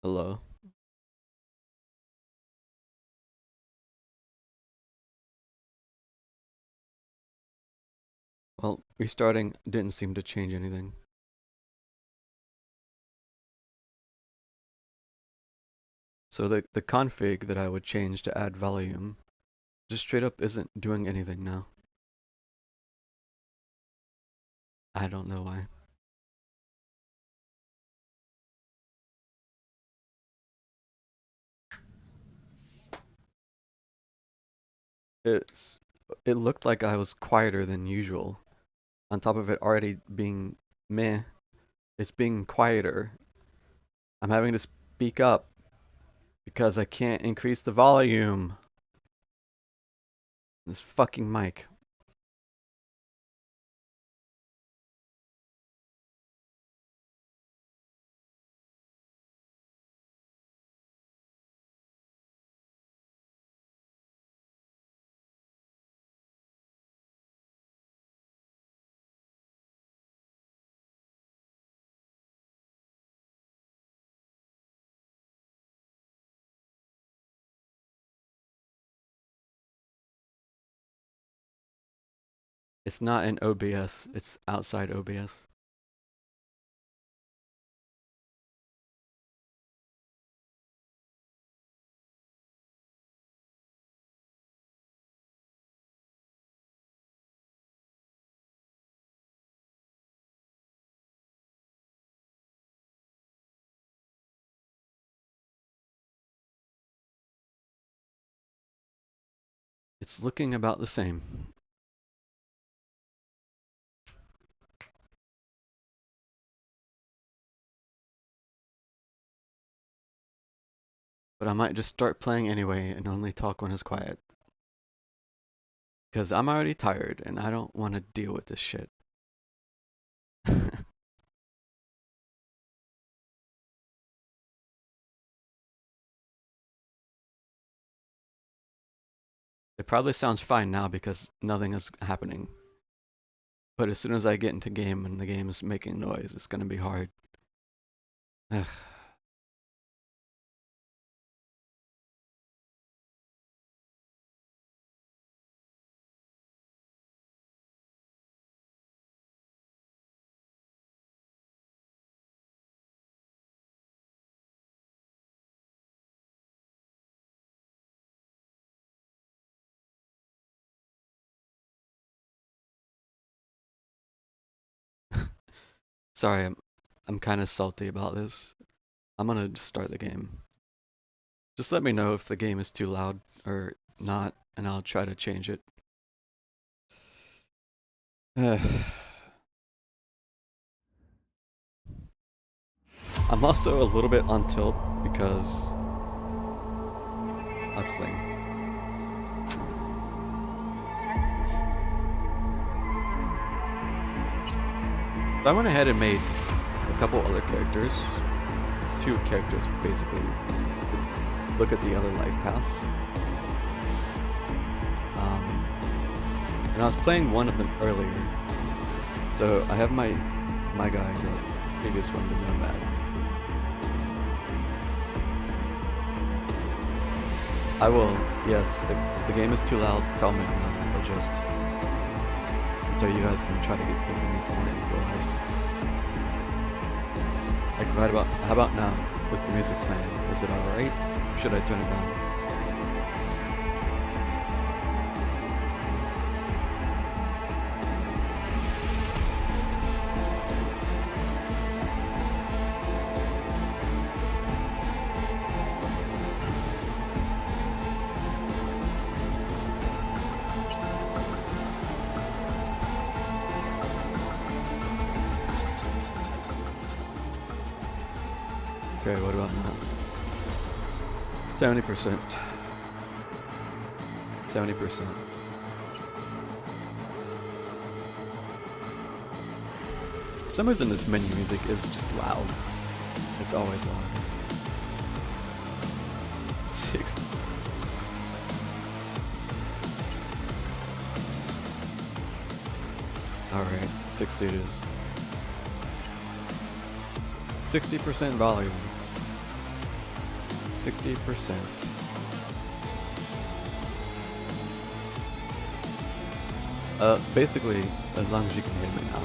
Hello. Well, restarting didn't seem to change anything. So the config that I would change to add volume just straight up isn't doing anything now. I don't know why. It's it looked like I was quieter than usual. On top of it already being meh, it's being quieter. I'm having to speak up because I can't increase the volume. This fucking mic. It's not in OBS, it's outside OBS. It's looking about the same. But I might just start playing anyway and only talk when it's quiet. Because I'm already tired and I don't want to deal with this shit. It probably sounds fine now because nothing is happening. But as soon as I get into game and the game is making noise, it's gonna be hard. Ugh. Sorry, I'm kind of salty about this. I'm gonna just start the game. Just let me know if the game is too loud or not, and I'll try to change it. I'm also a little bit on tilt because I'll explain. So I went ahead and made a couple other characters. Two characters, basically. Look at the other life paths. And I was playing one of them earlier. So I have my guy, the previous one, the Nomad. I will, yes, if the game is too loud, tell me and I'll adjust. So you guys can try to get something that's more equalized. Like how about now with the music playing? Is it alright? Should I turn it down? Okay, what about now? 70%. 70%. For some reason this menu music is just loud. It's always loud. 60. Alright, 60 it is. 60% volume. 60%. Basically, as long as you can hear me now.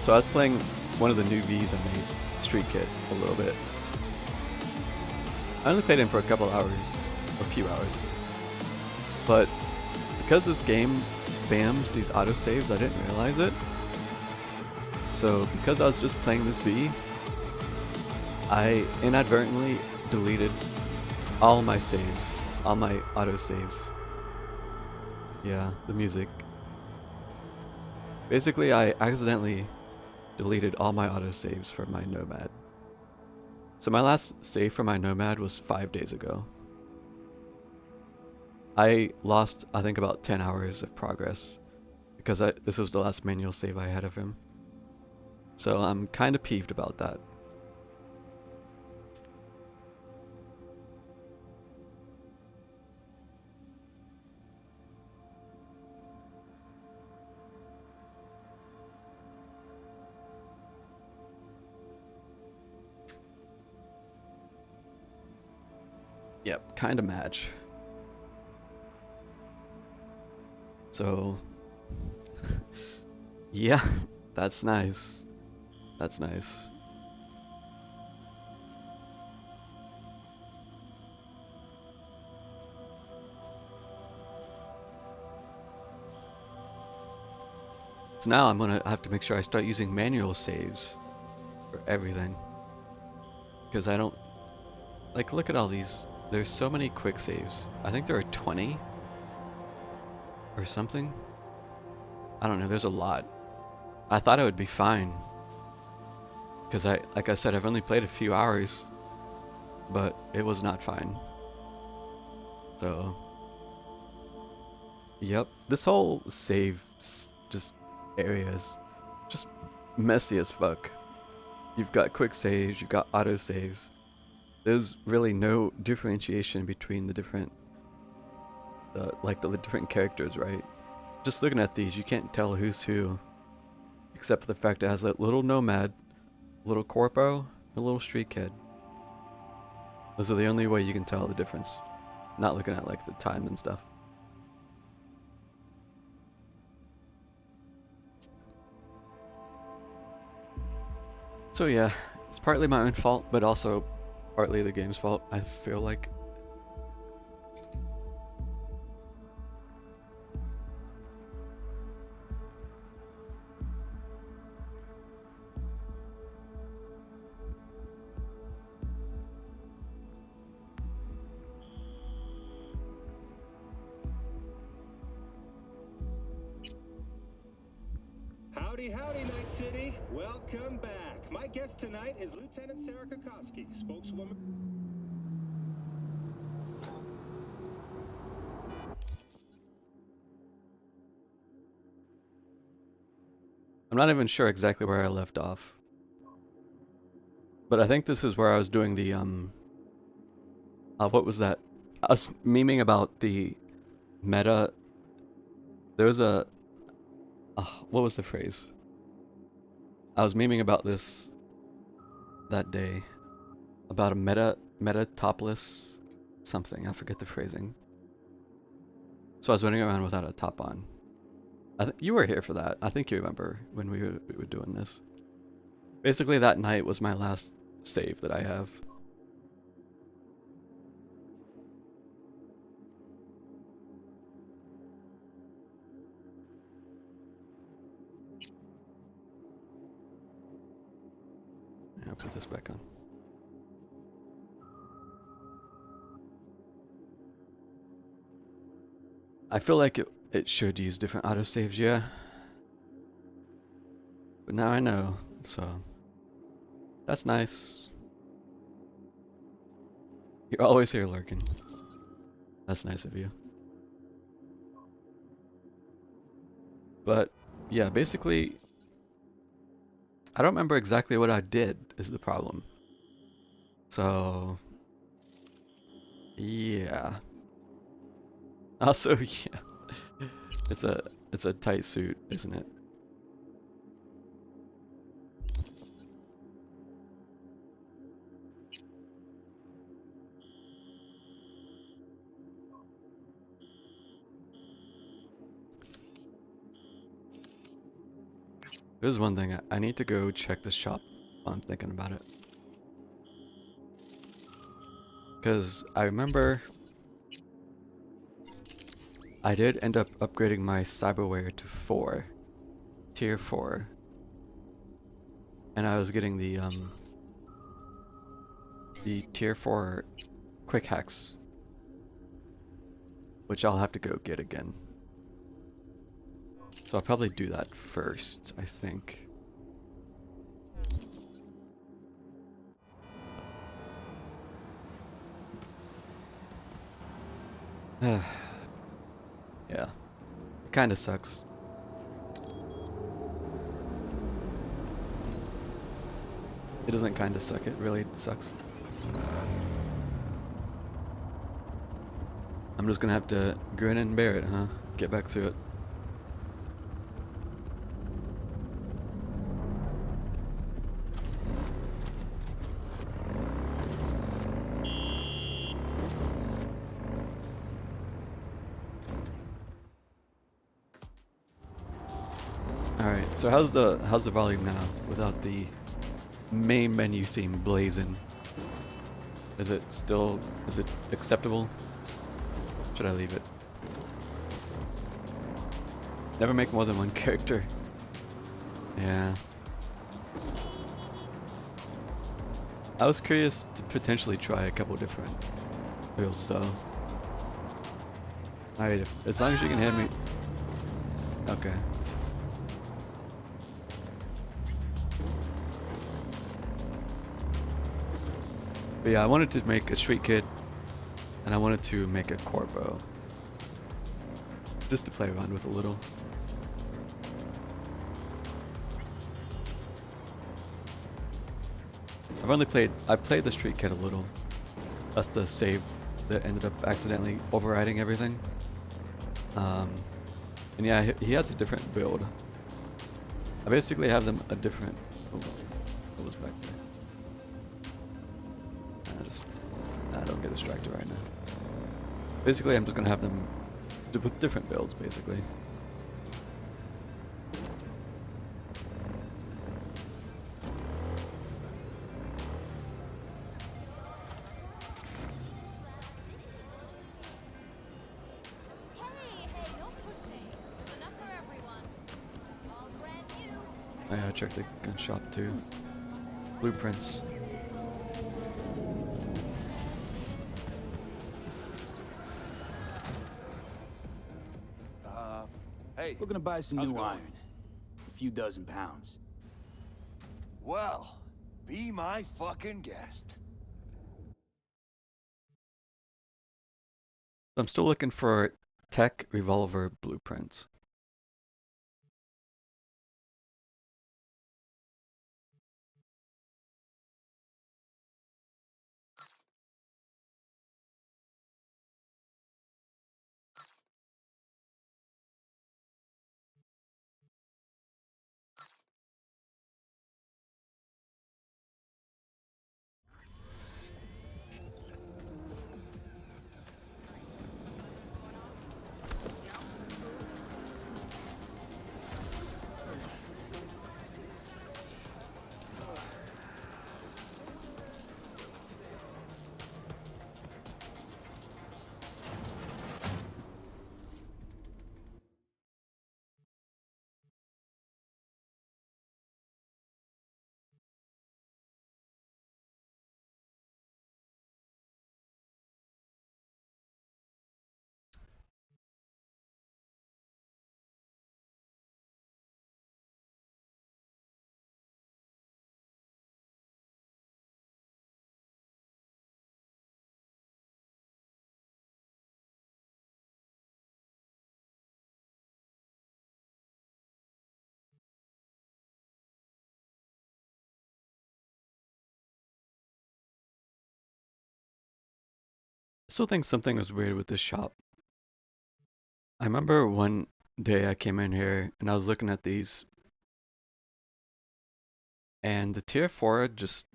So I was playing one of the new Vs I made, Street Kid, a little bit. I only played him for a couple hours, a few hours. But because this game spams these autosaves, I didn't realize it. So because I was just playing this V, I inadvertently deleted all my saves, all my autosaves. Yeah, the music. Basically, I accidentally deleted all my autosaves from my Nomad. So my last save for my Nomad was 5 days ago. I lost, I think, about 10 hours of progress because this was the last manual save I had of him. So I'm kind of peeved about that. Yep, kind of match. So, yeah, that's nice. That's nice. So now I'm gonna have to make sure I start using manual saves for everything. Because I don't, like, look at all these. There's so many quick saves. I think there are 20 or something. I don't know, there's a lot. I thought it would be fine. Because like I said, I've only played a few hours. But it was not fine. So, yep. This whole save just area is just messy as fuck. You've got quick saves, you've got auto saves. There's really no differentiation between the different, the different characters, right? Just looking at these, you can't tell who's who, except for the fact it has a little Nomad, little Corpo, and a little Street Kid. Those are the only way you can tell the difference. Not looking at like the time and stuff. So yeah, it's partly my own fault, but also partly the game's fault, I feel like. Howdy, howdy, Night City. Welcome back. My guest tonight is Lieutenant Sarah Kokoski, spokeswoman. I'm not even sure exactly where I left off. But I think this is where I was doing the, what was that? I was memeing about the meta. There was what was the phrase? I was memeing about this that day. About a meta topless something. I forget the phrasing. So I was running around without a top on. You were here for that. I think you remember when we were doing this. Basically, that night was my last save that I have. I'll put this back on. I feel like it should use different autosaves, yeah. But now I know, so that's nice. You're always here lurking. That's nice of you. But yeah, basically, I don't remember exactly what I did is the problem. So yeah. Also, yeah, it's a tight suit, isn't it? There's one thing, I need to go check the shop while I'm thinking about it. Because I remember I did end up upgrading my cyberware to 4, tier 4, and I was getting the tier 4 quick hacks, which I'll have to go get again. So I'll probably do that first, I think. Yeah, it kinda sucks. It doesn't kinda suck, it really sucks. I'm just gonna have to grin and bear it, huh? Get back through it. Alright, so how's the volume now without the main menu theme blazing? Is it acceptable? Should I leave it? Never make more than one character. Yeah. I was curious to potentially try a couple different builds though. Alright, as long as you can hand me. Okay. But yeah, I wanted to make a street kid, and I wanted to make a corpo. Just to play around with a little. I played the street kid a little. That's the save that ended up accidentally overriding everything. Um, and yeah, he has a different build. I basically have them a different. Oh, what was back there? I don't get distracted right now. Basically, I'm just gonna have them with different builds, basically. Oh yeah, check the gun shop too. Blueprints. Hey, We're gonna buy some how's it new going? iron. A few dozen pounds. Well, be my fucking guest. I'm still looking for tech revolver blueprints. I still think something was weird with this shop. I remember one day I came in here and I was looking at these, and the tier 4 just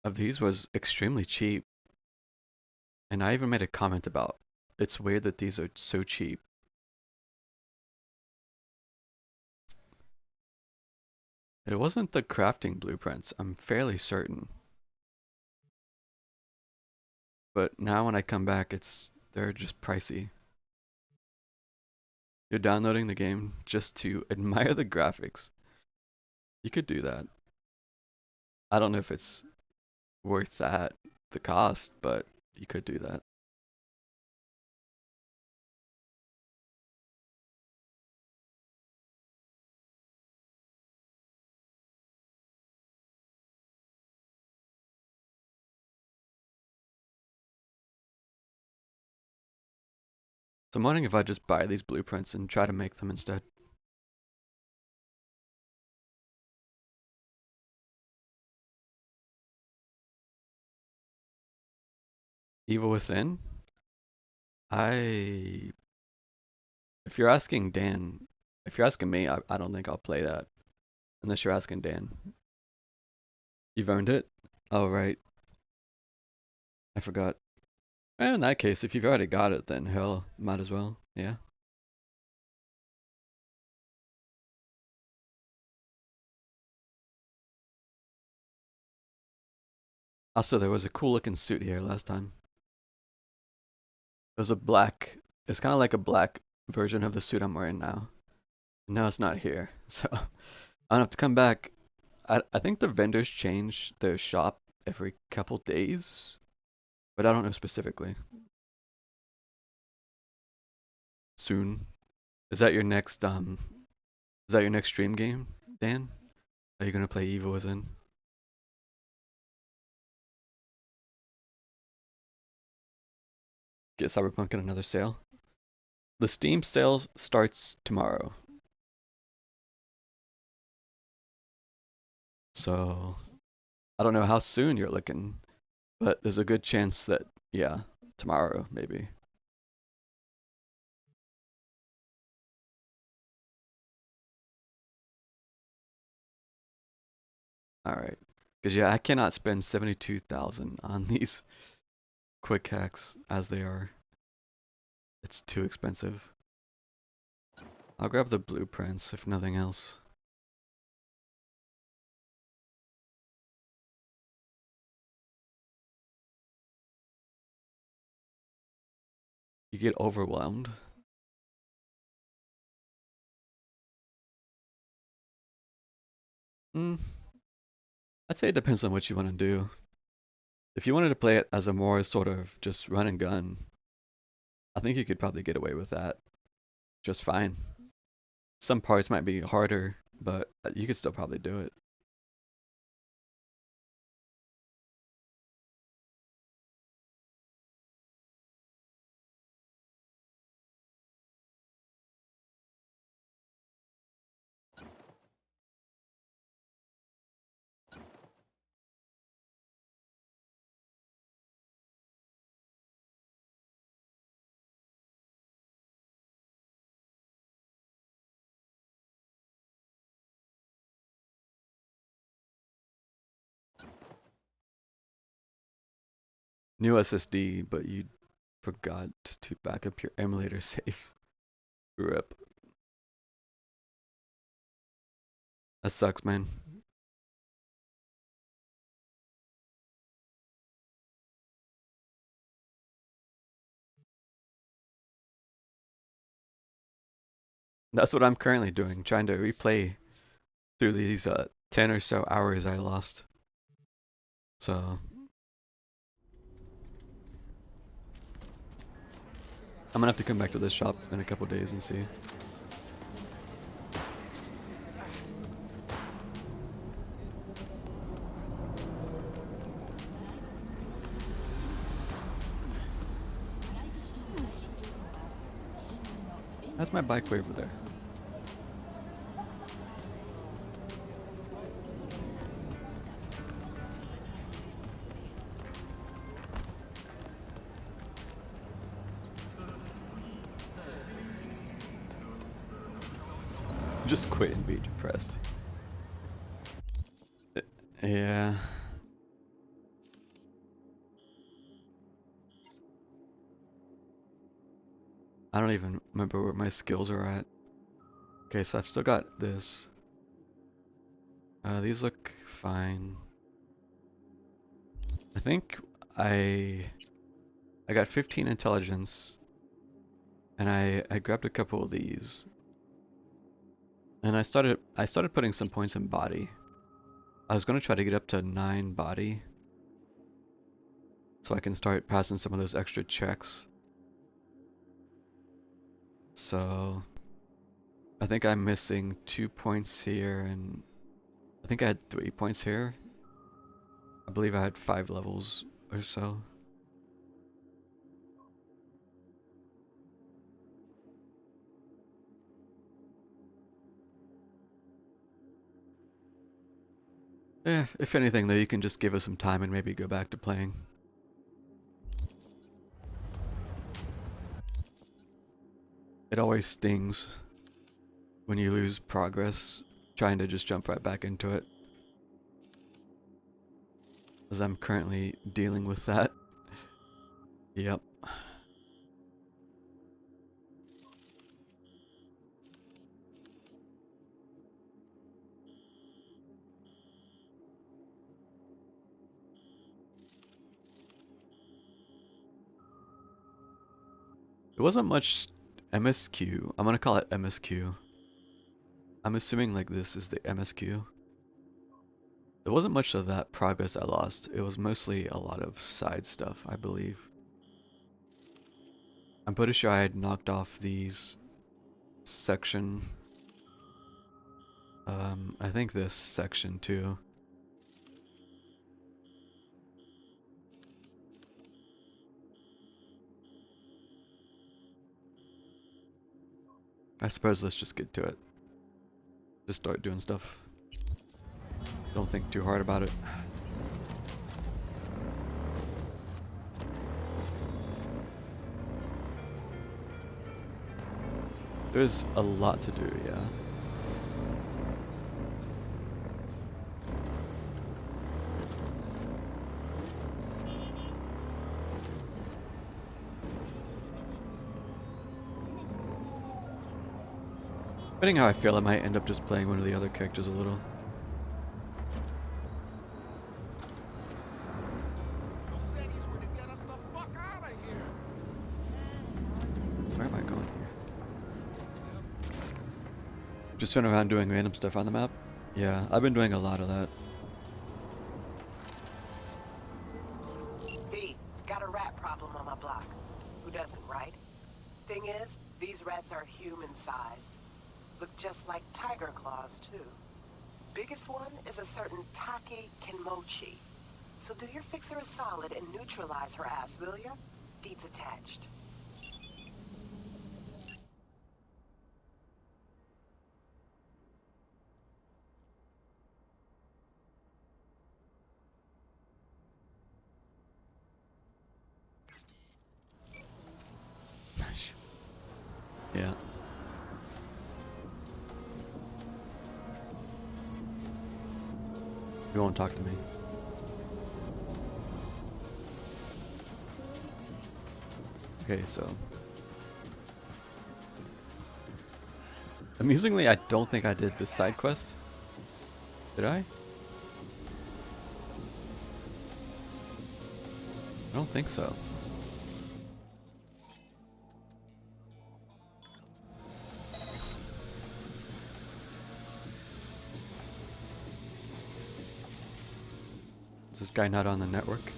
of these was extremely cheap. And I even made a comment about it's weird that these are so cheap. It wasn't the crafting blueprints, I'm fairly certain. But now when I come back, they're just pricey. You're downloading the game just to admire the graphics. You could do that. I don't know if it's worth the cost, but you could do that. So I'm wondering if I just buy these blueprints and try to make them instead. Evil Within? I If you're asking Dan, if you're asking me, I don't think I'll play that. Unless you're asking Dan. You've earned it? Oh, right. I forgot. In that case, if you've already got it, then hell, might as well. Yeah. Also, there was a cool looking suit here last time. It was a black, it's kind of like a black version of the suit I'm wearing now. No, it's not here. So I don't have to come back. I think the vendors change their shop every couple days, but I don't know specifically. Soon. Is that your next is that your next stream game, Dan? Are you gonna play Evil Within? Get Cyberpunk in another sale? The Steam sale starts tomorrow. So I don't know how soon you're looking, but there's a good chance that, yeah, tomorrow maybe. Alright. Because, yeah, I cannot spend 72,000 on these quick hacks as they are. It's too expensive. I'll grab the blueprints if nothing else. You get overwhelmed. Hmm. I'd say it depends on what you want to do. If you wanted to play it as a more sort of just run and gun, I think you could probably get away with that just fine. Some parts might be harder, but you could still probably do it. New SSD, but you forgot to back up your emulator safe. RIP. That sucks, man. That's what I'm currently doing, trying to replay through these 10 or so hours I lost. So I'm gonna have to come back to this shop in a couple days and see. How's my bike way over there? Just quit and be depressed. Yeah. I don't even remember where my skills are at. Okay, so I've still got this. These look fine. I think I I got 15 intelligence, and I grabbed a couple of these, and I started putting some points in body. I was gonna try to get up to 9 body, so I can start passing some of those extra checks. So I think I'm missing 2 points here, and I think I had 3 points here. I believe I had 5 levels or so. Yeah, if anything though, you can just give us some time and maybe go back to playing. It always stings when you lose progress trying to just jump right back into it, as I'm currently dealing with that. Yep. It wasn't much MSQ. I'm gonna call it MSQ. I'm assuming like this is the MSQ. There wasn't much of that progress I lost. It was mostly a lot of side stuff, I believe. I'm pretty sure I had knocked off these section. I think this section too. I suppose let's just get to it. Just start doing stuff. Don't think too hard about it. There's a lot to do, yeah. Depending how I feel, I might end up just playing one of the other characters a little. Where am I going here? Just running around doing random stuff on the map? Yeah, I've been doing a lot of that. V, got a rat problem on my block. Who doesn't, right? Thing is, these rats are human-sized. Look just like tiger claws, too. Biggest one is a certain Taki Kenmochi. So do your fixer a solid and neutralize her ass, will ya? Deeds attached. Yeah. You won't talk to me. Okay, so. Amusingly, I don't think I did this side quest. Did I? I don't think so. Is this guy not on the network?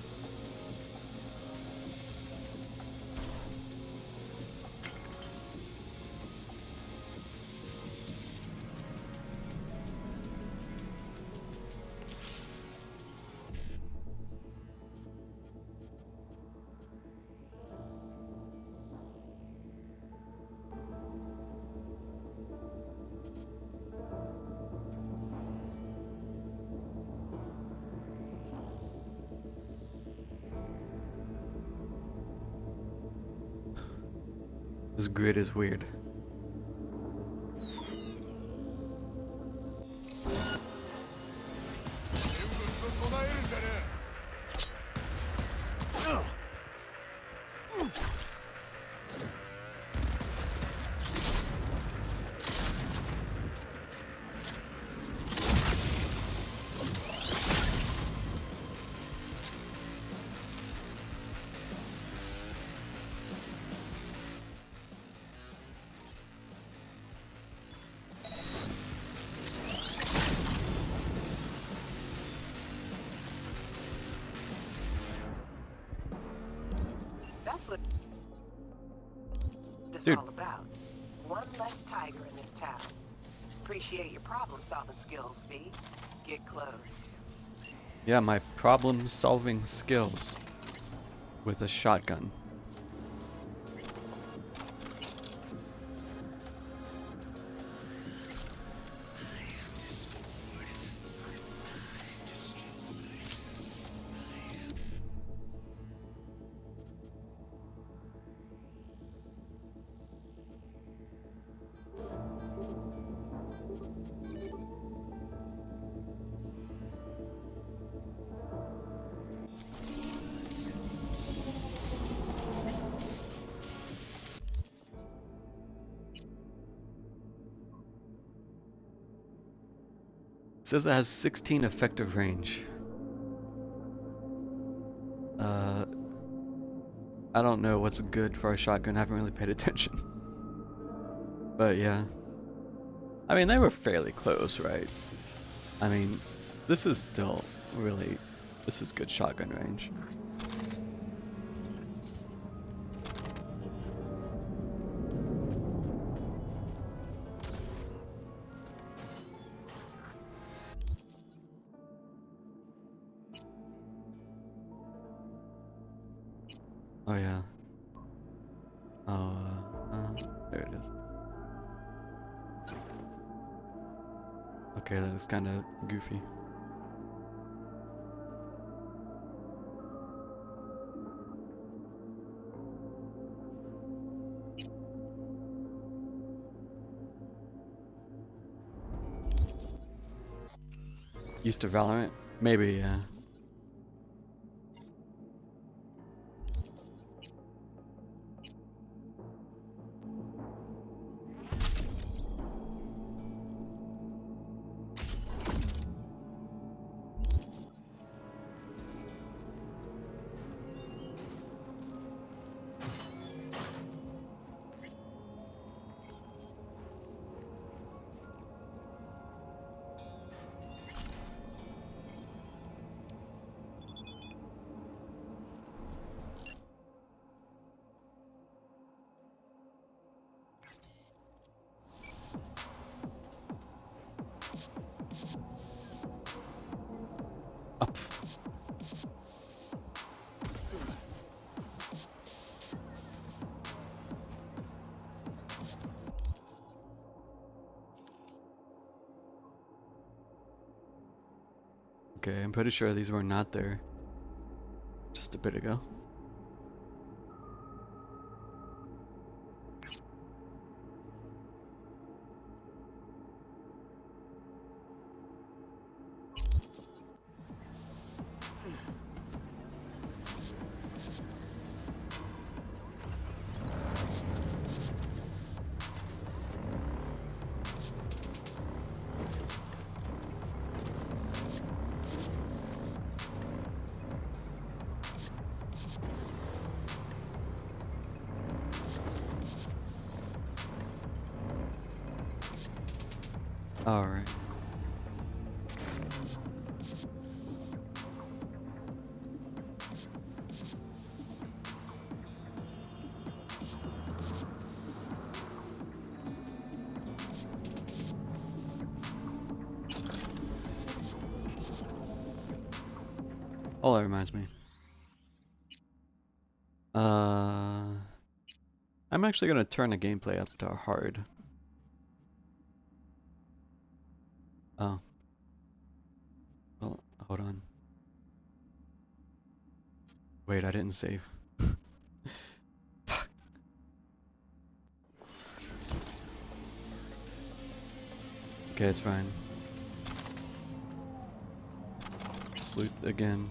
This grid is weird. That's what it's Dude, all about. One less tiger in this town. Appreciate your problem-solving skills, V. Get closed. yeah, my problem-solving skills with a shotgun. It says it has 16 effective range. Uh, I don't know what's good for a shotgun. I haven't really paid attention. But yeah. I mean, they were fairly close, right? I mean, this is still really, this is good shotgun range. Oh yeah. Oh, there it is. Okay, that is kind of goofy. Used to Valorant? Maybe, yeah. Up. Okay, I'm pretty sure these were not there just a bit ago. Alright. Oh, that reminds me. I'm actually gonna turn the gameplay up to hard. Oh, well, hold on. Wait, I didn't save. Fuck. Okay, it's fine. Salute again.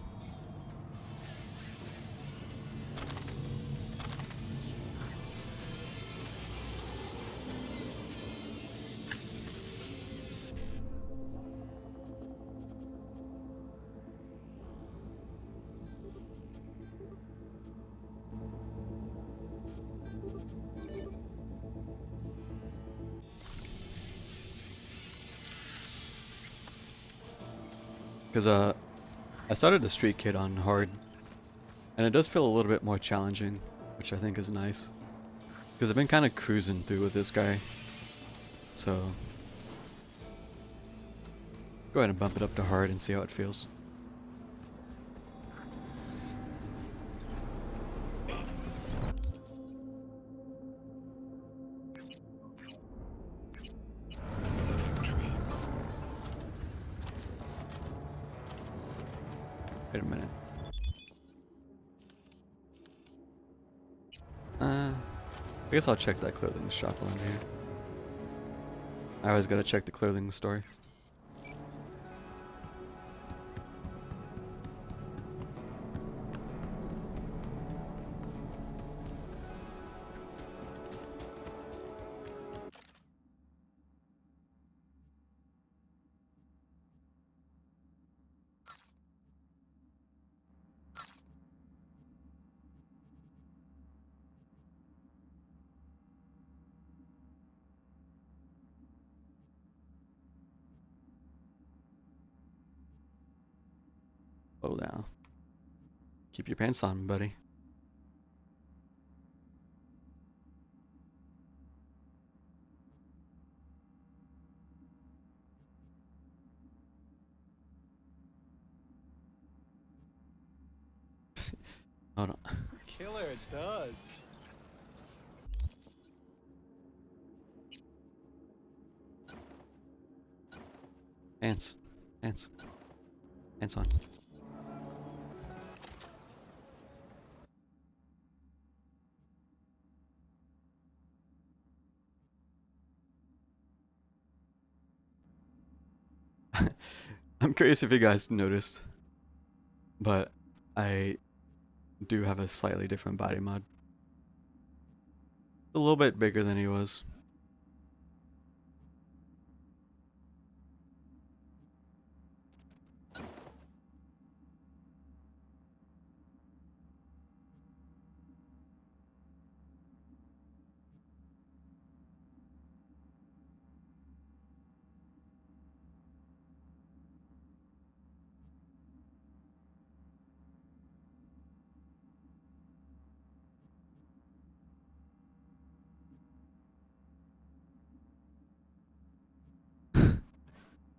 Because I started the Street Kid on hard, and it does feel a little bit more challenging. which I think is nice. Because I've been kind of cruising through with this guy. So, go ahead and bump it up to hard and see how it feels. Wait a minute. I guess I'll check that clothing shop while I'm here. I always gotta check the clothing store. Oh, now. Keep your pants on, buddy. Hold on. Killer, it does. Pants. Pants. Pants on. I'm curious if you guys noticed, but I do have a slightly different body mod. A little bit bigger than he was.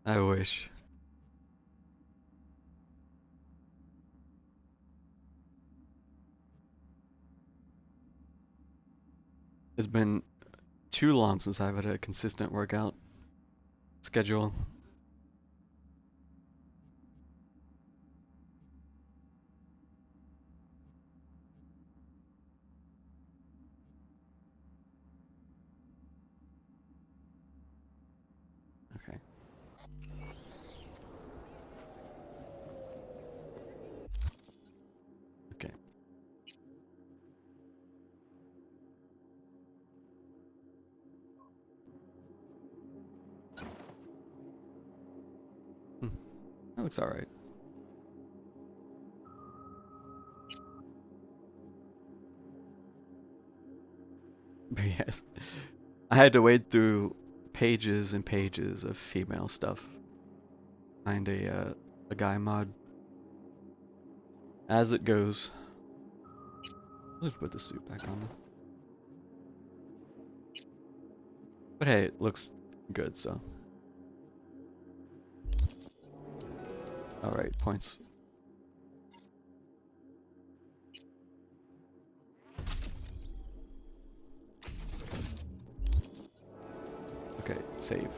I wish. It's been too long since I've had a consistent workout schedule. Okay. Okay. Hmm. That looks alright. But yes, I had to wade through pages and pages of female stuff. Find a guy mod. As it goes. Let's put the suit back on. But hey, it looks good, so. Alright, points. Okay, save.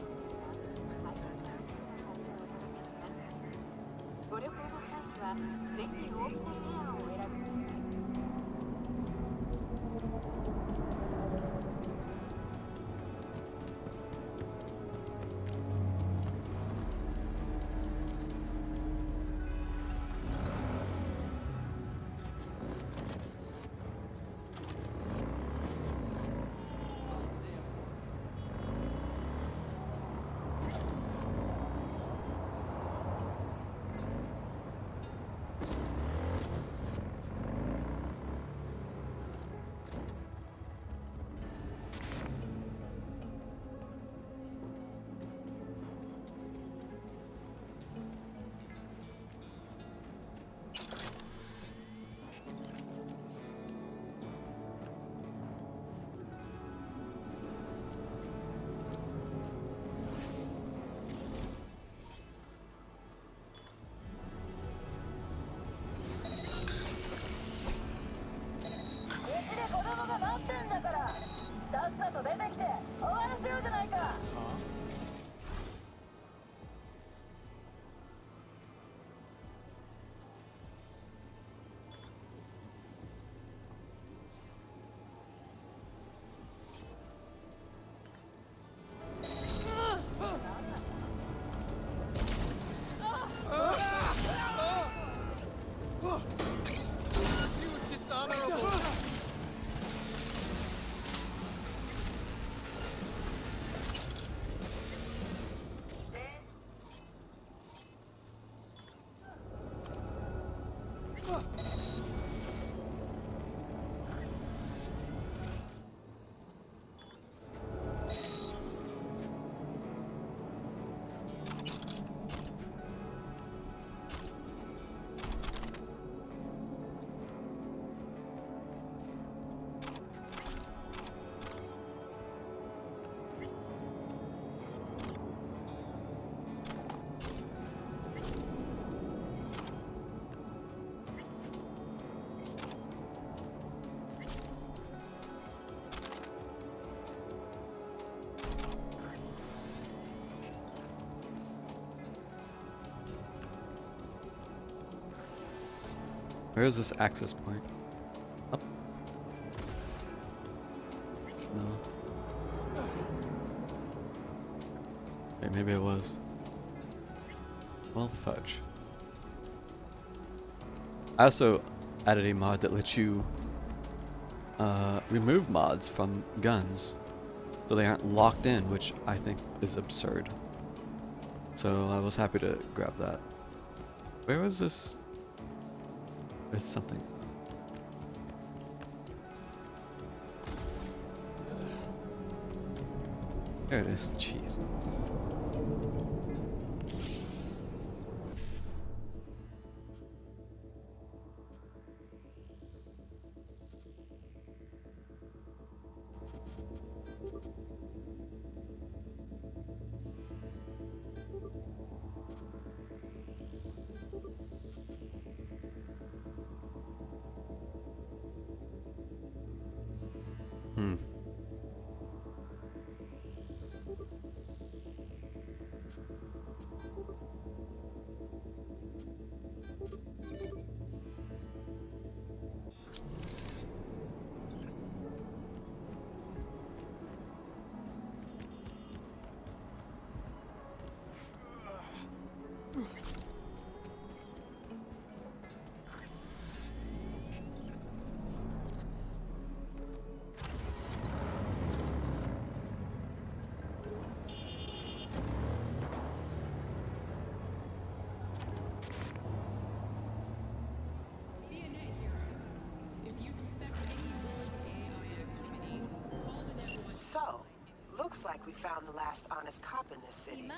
Where is this access point? Up? No. Okay, maybe it was. Well, fudge. I also added a mod that lets you remove mods from guns so they aren't locked in, which I think is absurd. So I was happy to grab that. Where was this? There's something. There it is. Jeez. Hmm. So, looks like we found the last honest cop in this city.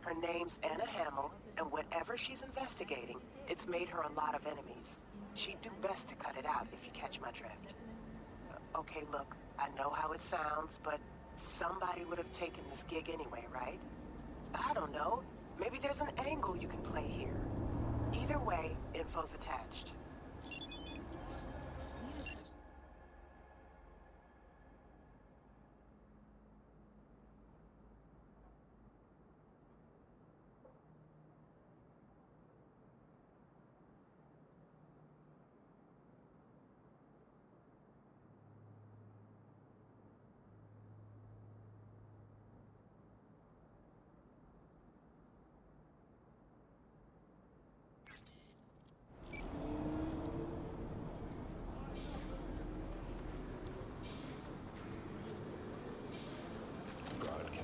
Her name's Anna Hamill, and whatever she's investigating, it's made her a lot of enemies. She'd do best to cut it out, if you catch my drift. Okay, look, I know how it sounds, but somebody would have taken this gig anyway, right? I don't know. Maybe there's an angle you can play here. Either way, info's attached.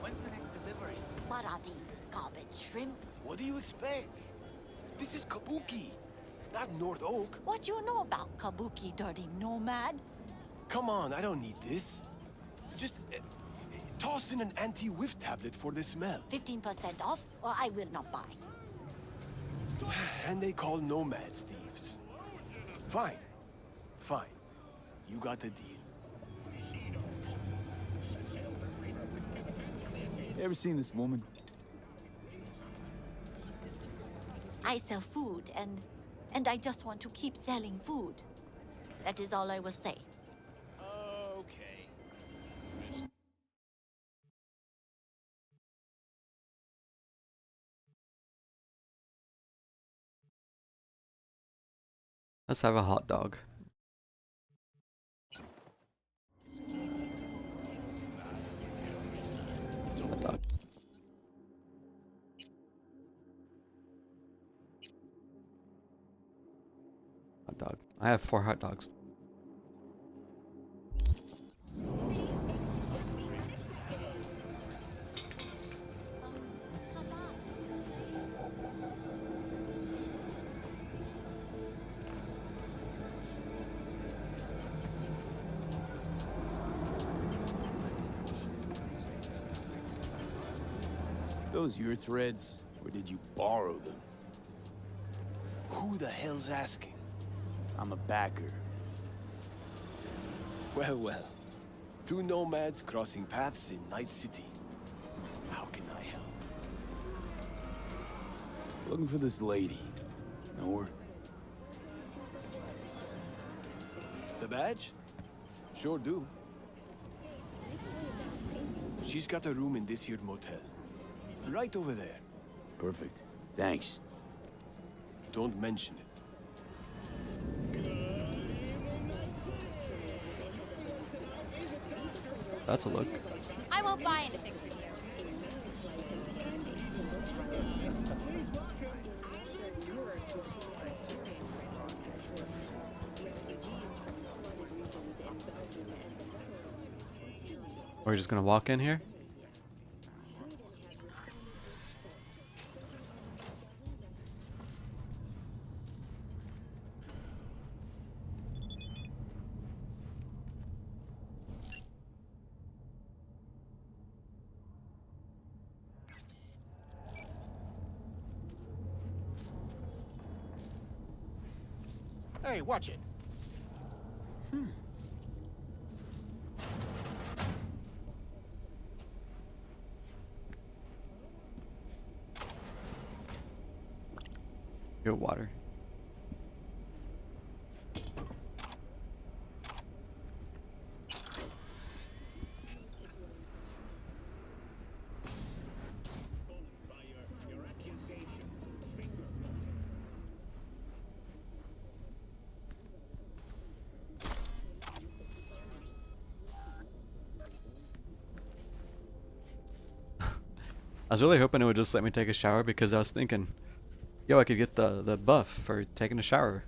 When's the next delivery? What are these, garbage shrimp? What do you expect? This is Kabuki, not North Oak. What you know about Kabuki, dirty nomad? Come on, I don't need this. Just toss in an anti-whiff tablet for the smell. 15% off, or I will not buy. And they call nomads thieves. Fine. Fine. You got the deal. You ever seen this woman? I sell food, and I just want to keep selling food. That is all I will say. Okay. Let's have a hot dog. Hot dog. Hot dog. I have 4 hot dogs. Those your threads, or did you borrow them? Who the hell's asking? I'm a backer. Well, well. 2 nomads crossing paths in Night City. How can I help? Looking for this lady. Know her? The badge? Sure do. She's got a room in this here motel. Right over there. Perfect. Thanks. Don't mention it. That's a look. I won't buy anything from you. We're just gonna walk in here? Hey, watch it. Good water. I was really hoping it would just let me take a shower because I was thinking, yo, I could get the buff for taking a shower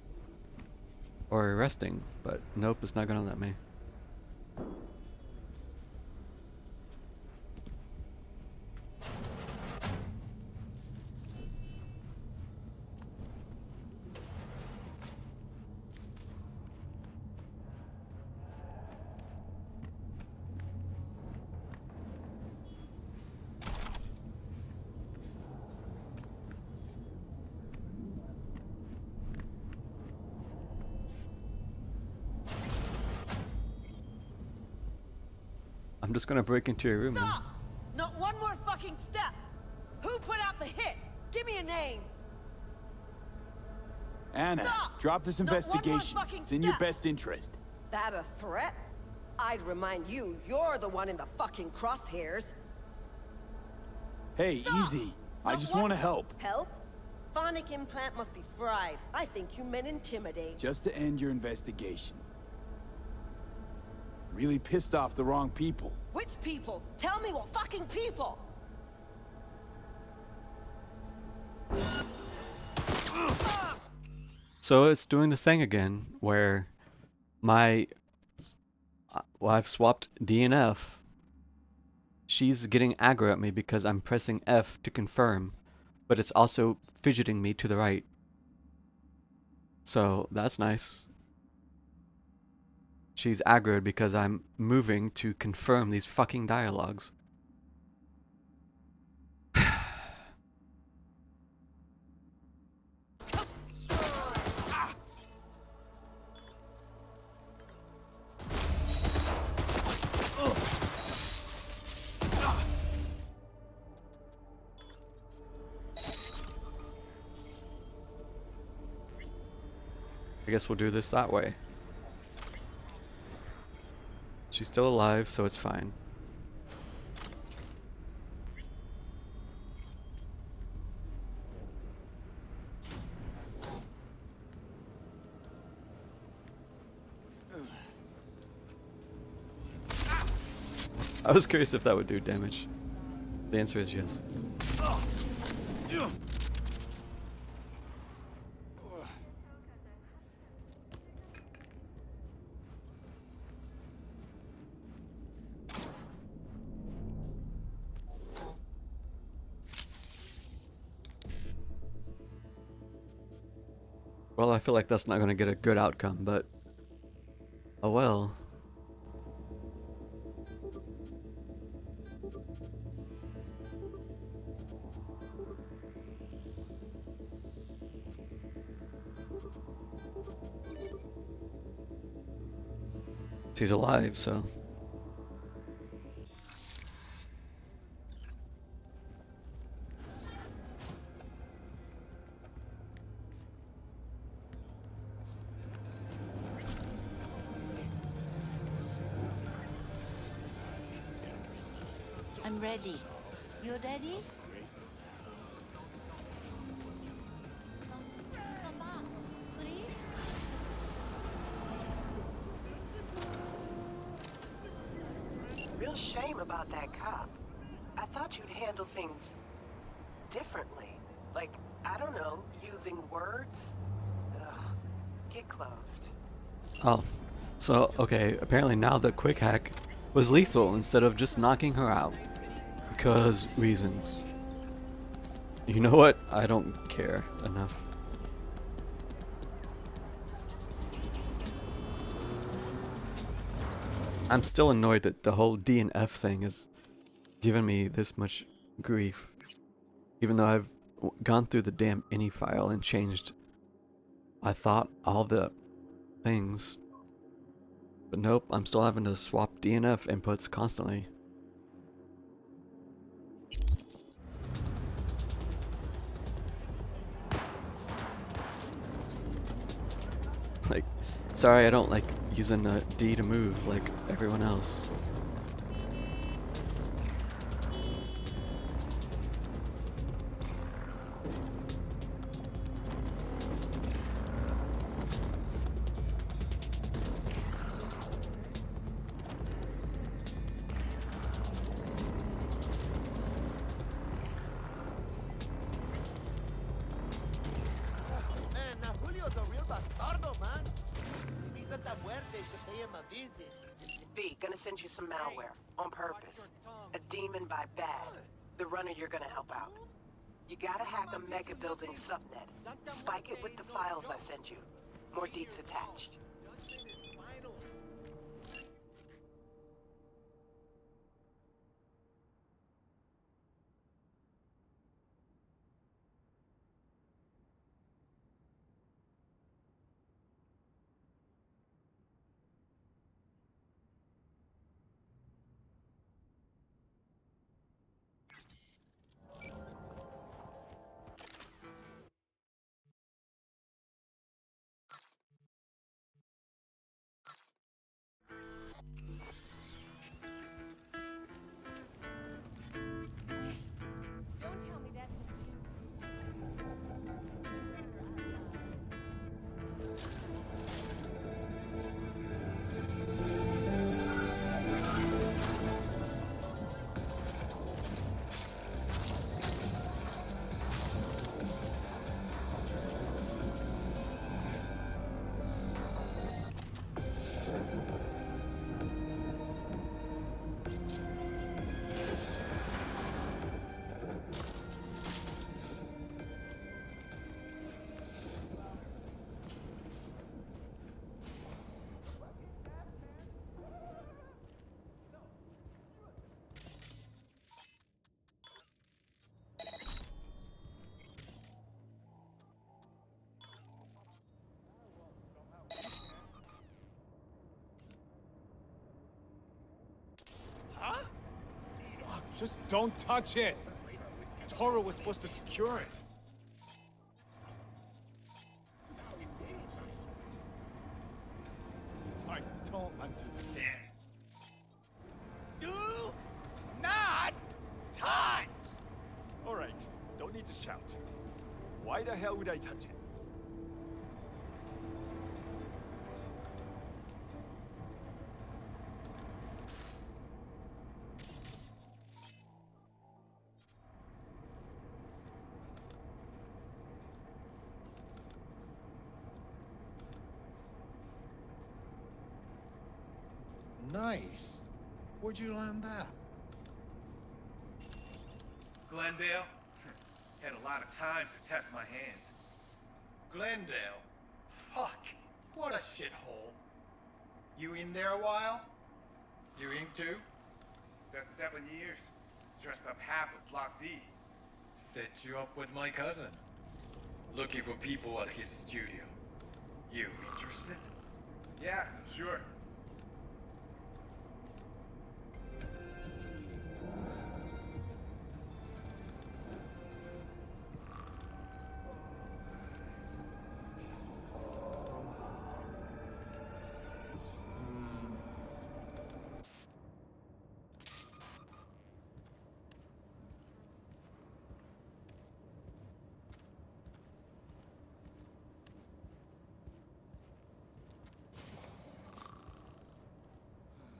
or resting, but nope, it's not gonna let me. I'm just gonna break into your room then. Stop! Not one more fucking step! Who put out the hit? Give me a name! Anna, Stop! drop this Not one more investigation. fucking It's in your step. best interest. That a threat? I'd remind you, you're the one in the fucking crosshairs. Hey, Stop! easy. I Not just one- want to help. Help? Phonic implant must be fried. I think you meant intimidate. Just to end your investigation. Really pissed off the wrong people. Which people? Tell me what fucking people! So it's doing the thing again where my well, I've swapped D and F. She's getting aggro at me because I'm pressing F to confirm, but it's also fidgeting me to the right. So that's nice. She's aggroed because I'm moving to confirm these fucking dialogues. I guess we'll do this that way. She's still alive, so it's fine. I was curious if that would do damage. The answer is yes. Well, I feel like that's not going to get a good outcome, but oh well. She's alive, so. I'm ready. You ready? Come back, please. real shame about that cop. I thought you'd handle things differently. Like, I don't know, using words? Ugh, get closed. Oh, so okay, apparently now the quick hack was lethal instead of just knocking her out. Because reasons. You know what? I don't care enough. I'm still annoyed that the whole D and F thing has given me this much grief. Even though I've gone through the damn ini file and changed, I thought, all the things. But nope, I'm still having to swap D and F inputs constantly. Like, sorry I don't like using a D to move like everyone else. Man, now Julio's a real bastardo, man. If he's at that muerte, should pay him a visit. V, gonna send you some malware. On purpose. A demon by bad. The runner you're gonna help out. You gotta hack a mega building subnet. Spike it with the files I send you. More deets attached. Don't tell me that's just you. Huh? Fuck, just don't touch it. Toro was supposed to secure it. I don't understand. Do not touch! All right, don't need to shout. Why the hell would I touch it? Nice. Where'd you learn that? Glendale? Had a lot of time to test my hand. Glendale? Fuck. What a shithole. You in there a while? You in too? Said 7 years. Dressed up half of Block D. Set you up with my cousin. Looking for people at his studio. You interested? Yeah, sure.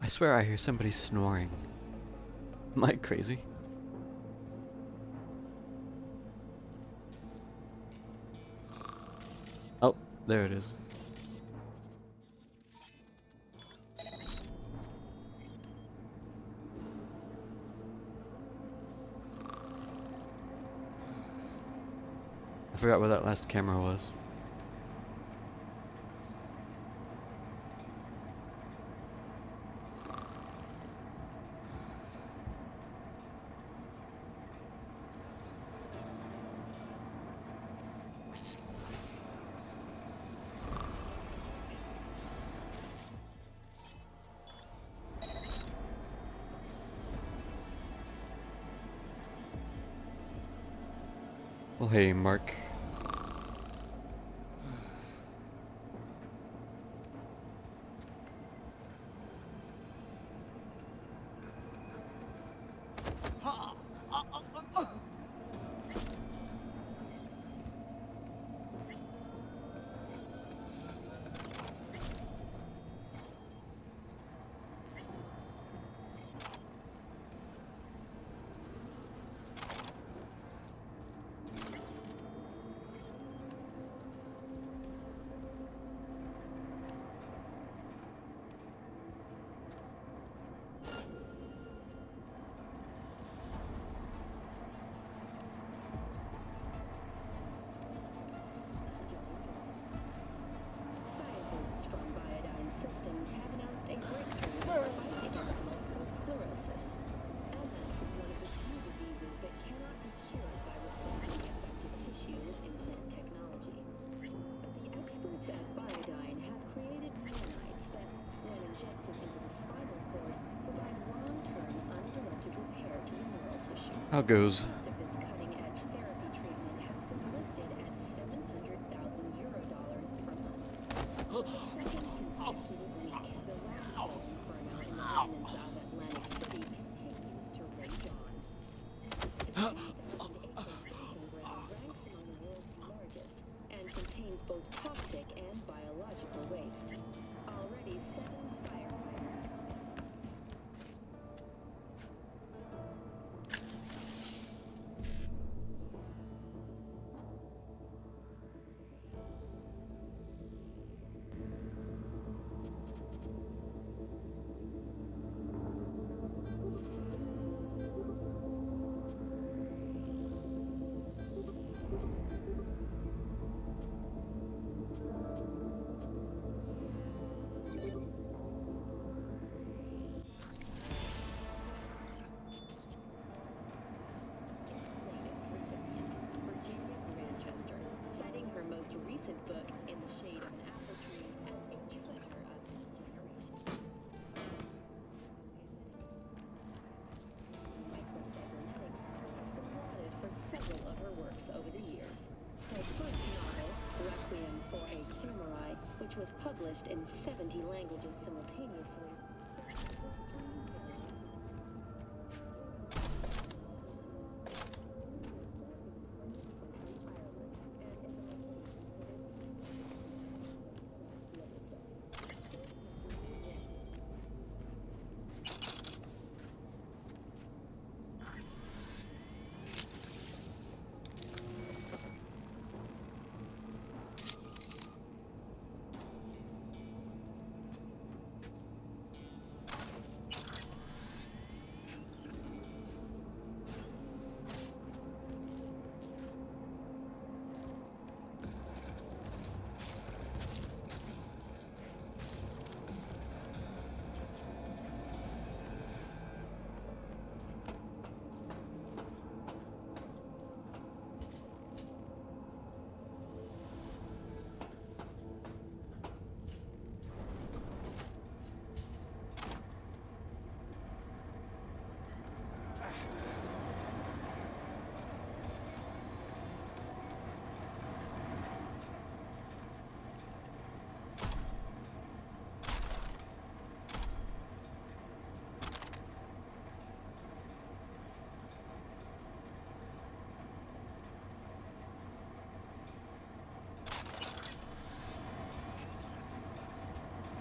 I swear I hear somebody snoring. Am I crazy? Oh, there it is. I forgot where that last camera was. Well, hey, Mark. Scientists from Biodyne Systems have announced a breakthrough to fight against multiple sclerosis. MS is one of the few diseases that cannot be cured by replacing affected tissue with implant technology. But the experts at Biodyne have created nanites that, when injected into the spinal cord, provide long-term uninterrupted repair to the neural tissue. How goes? The cost of this cutting-edge therapy treatment has been listed at $700,000 per month. For the second consecutive week, the landfill inferno in the remnants of Atlantic City continues to rage on. The 10,000-acre dumping ground ranks among the world's largest and contains both toxic and biological waste. Already, 7 firefighters her most recent book, In the Shade of an Apple Tree, as a treasure of two generations. Micro-cybernetics has been lauded for several of her works over the years. Her first novel, Requiem for a Samurai, which was published in 70 languages simultaneously,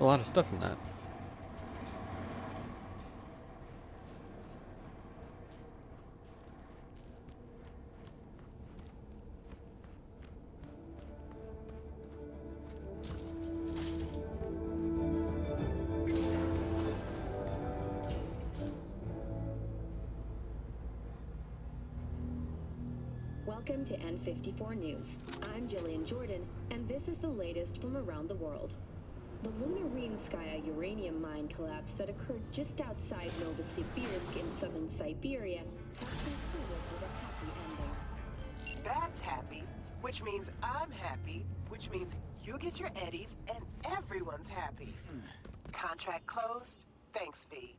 A lot of stuff in that. Welcome to N54 News. I'm Jillian Jordan, and this is the latest from around the world. The Lunarinskaya uranium mine collapse that occurred just outside Novosibirsk in southern Siberia has concluded with a happy ending. That's happy, which means I'm happy, which means you get your eddies and everyone's happy. Contract closed. Thanks, V.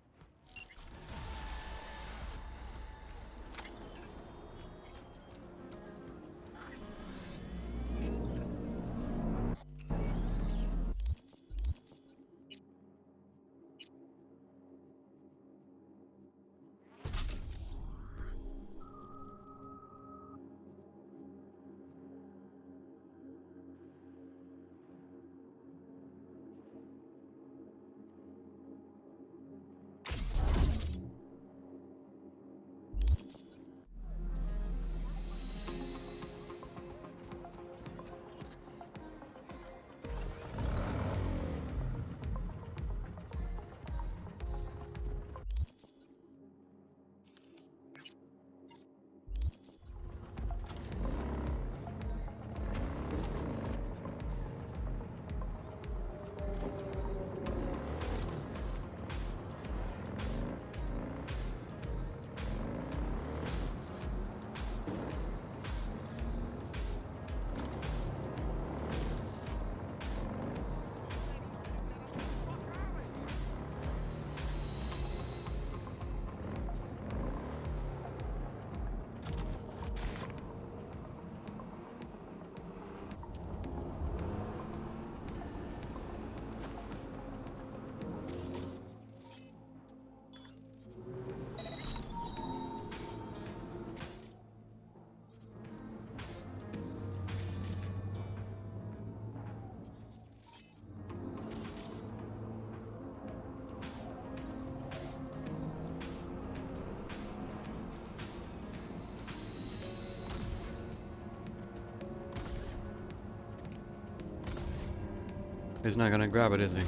He's not gonna grab it, is he?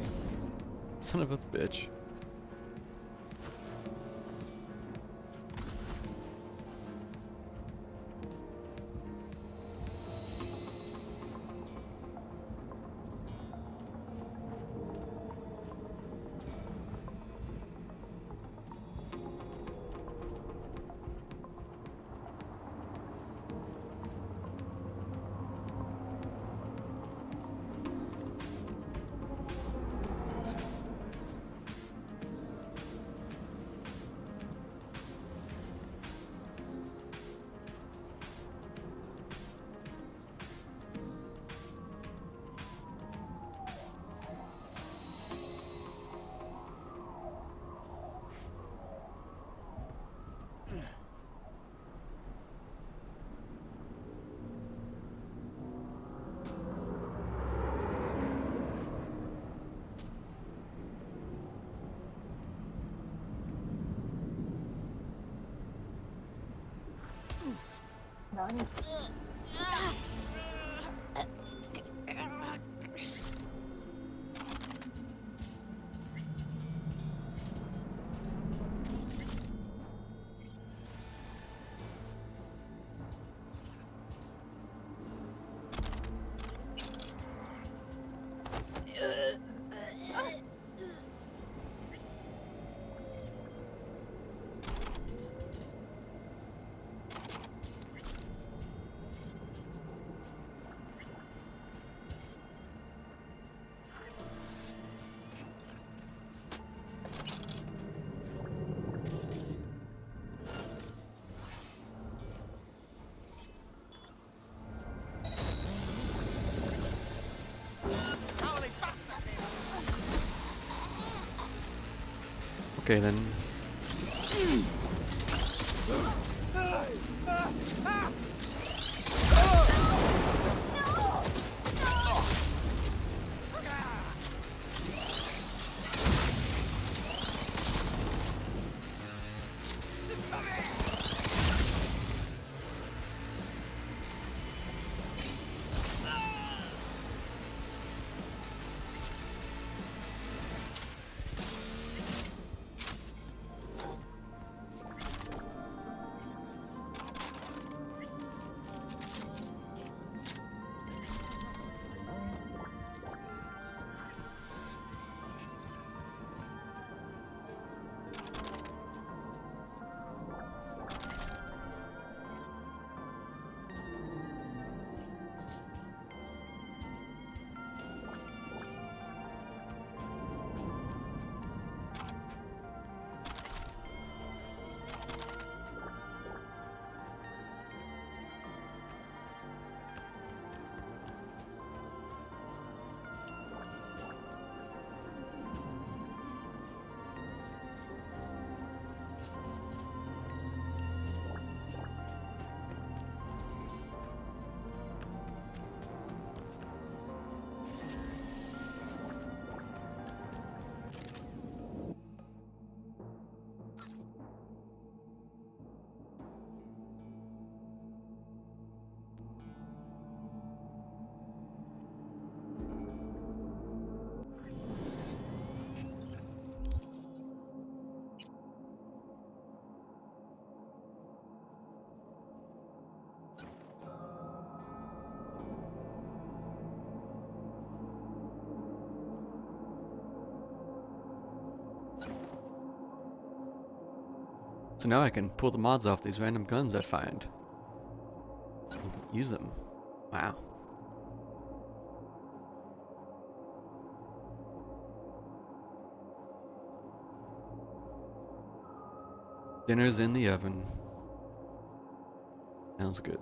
Son of a bitch. Okay then. So now I can pull the mods off these random guns I find. Use them. Wow. Dinner's in the oven. Sounds good.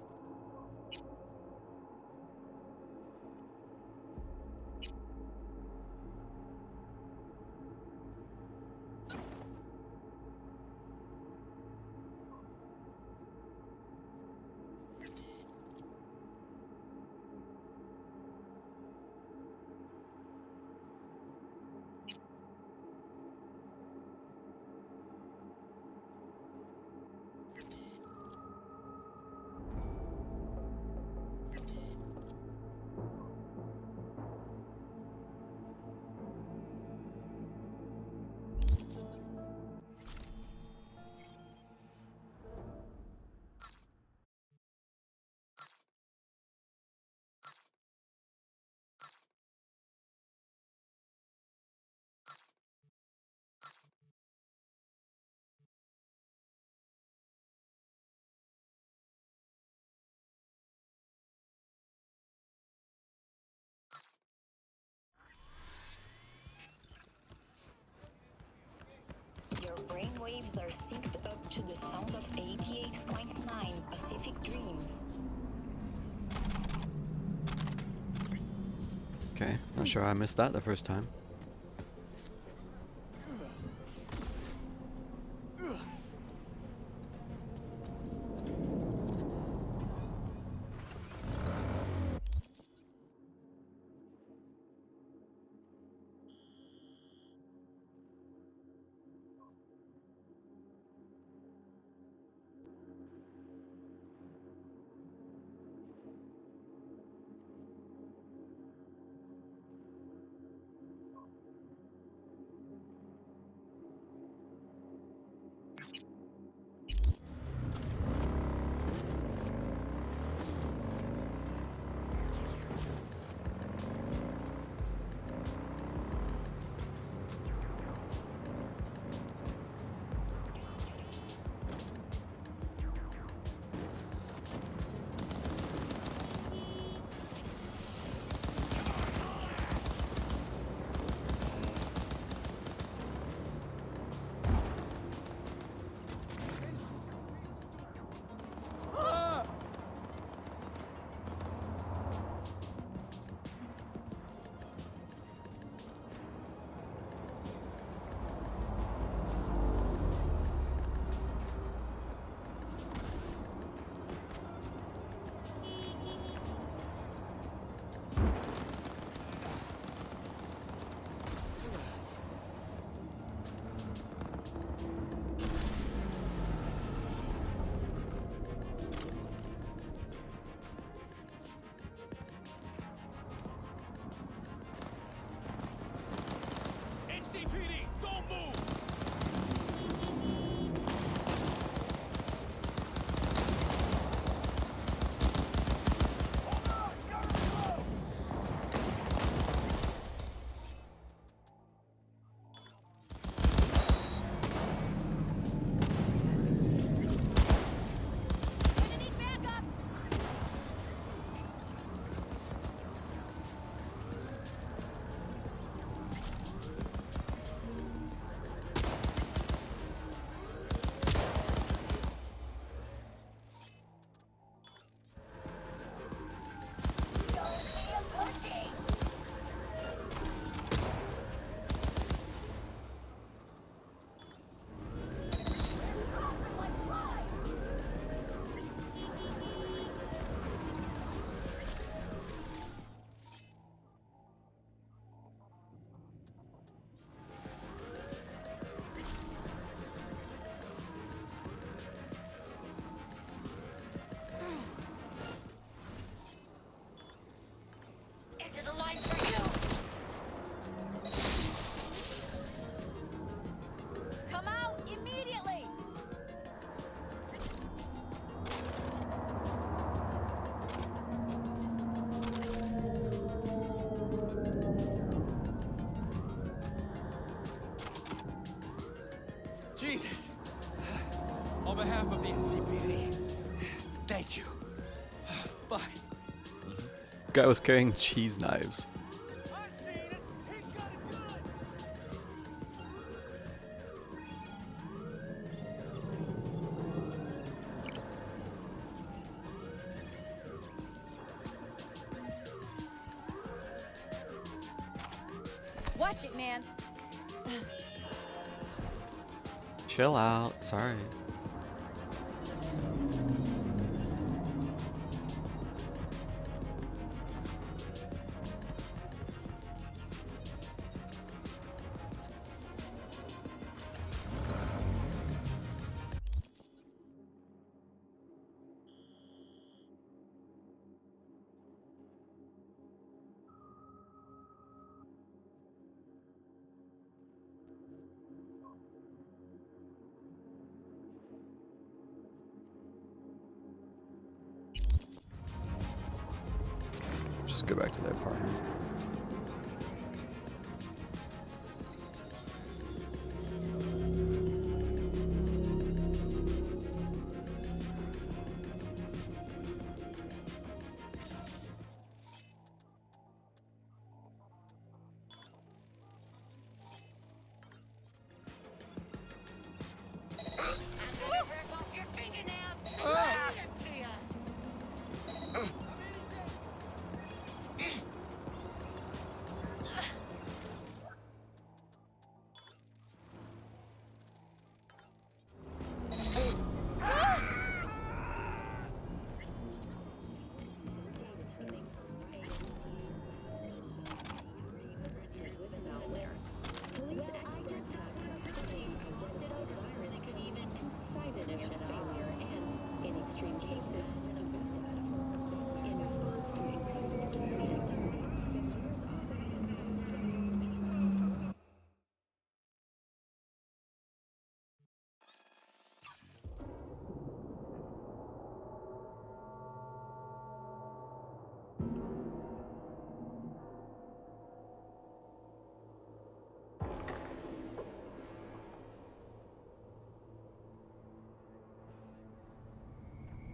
Your brainwaves are synced up to the sound of 88.9 Pacific Dreams. Okay, not sure I missed that the first time. love the NCPD. Thank you. Fuck. This guy was carrying cheese knives. I seen it. He's got a gun. Watch it, man. Chill out. Sorry. Just go back to the apartment. Police experts have confirmed identified the virus could even two-sided initial failure and, in extreme cases, a victim. In response to increased community activity, the mayor's office has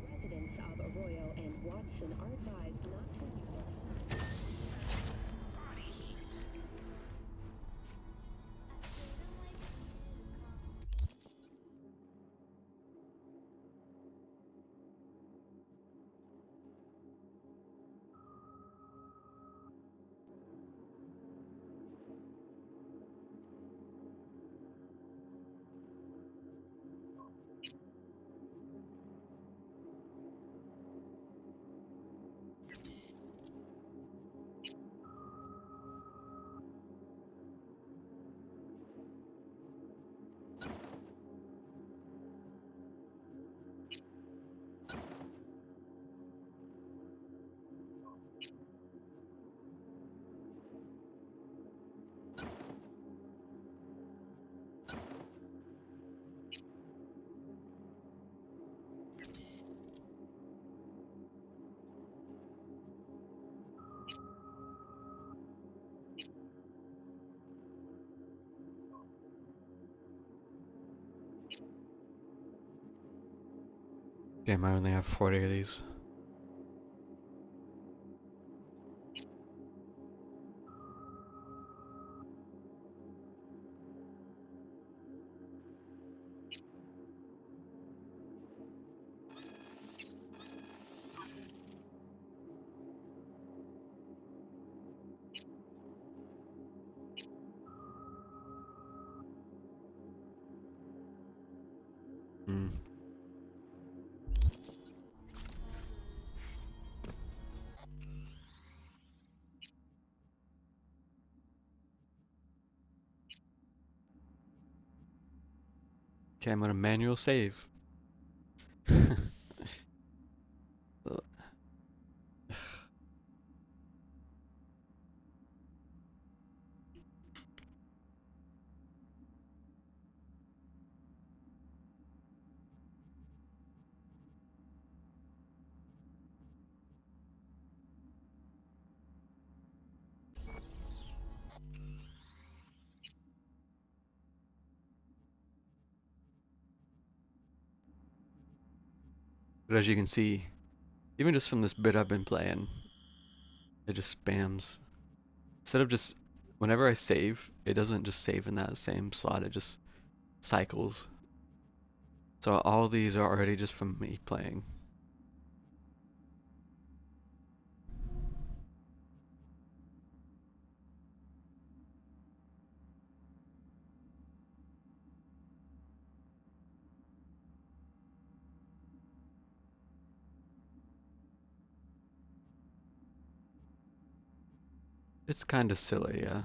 residents of Arroyo and Watson are advised not to. Damn, I only have 40 of these. Hmm. Okay, I'm gonna manual save. But as you can see, even just from this bit I've been playing, it just spams. Instead of just, whenever I save, it doesn't just save in that same slot, it just cycles. So all these are already just from me playing. It's kind of silly, yeah.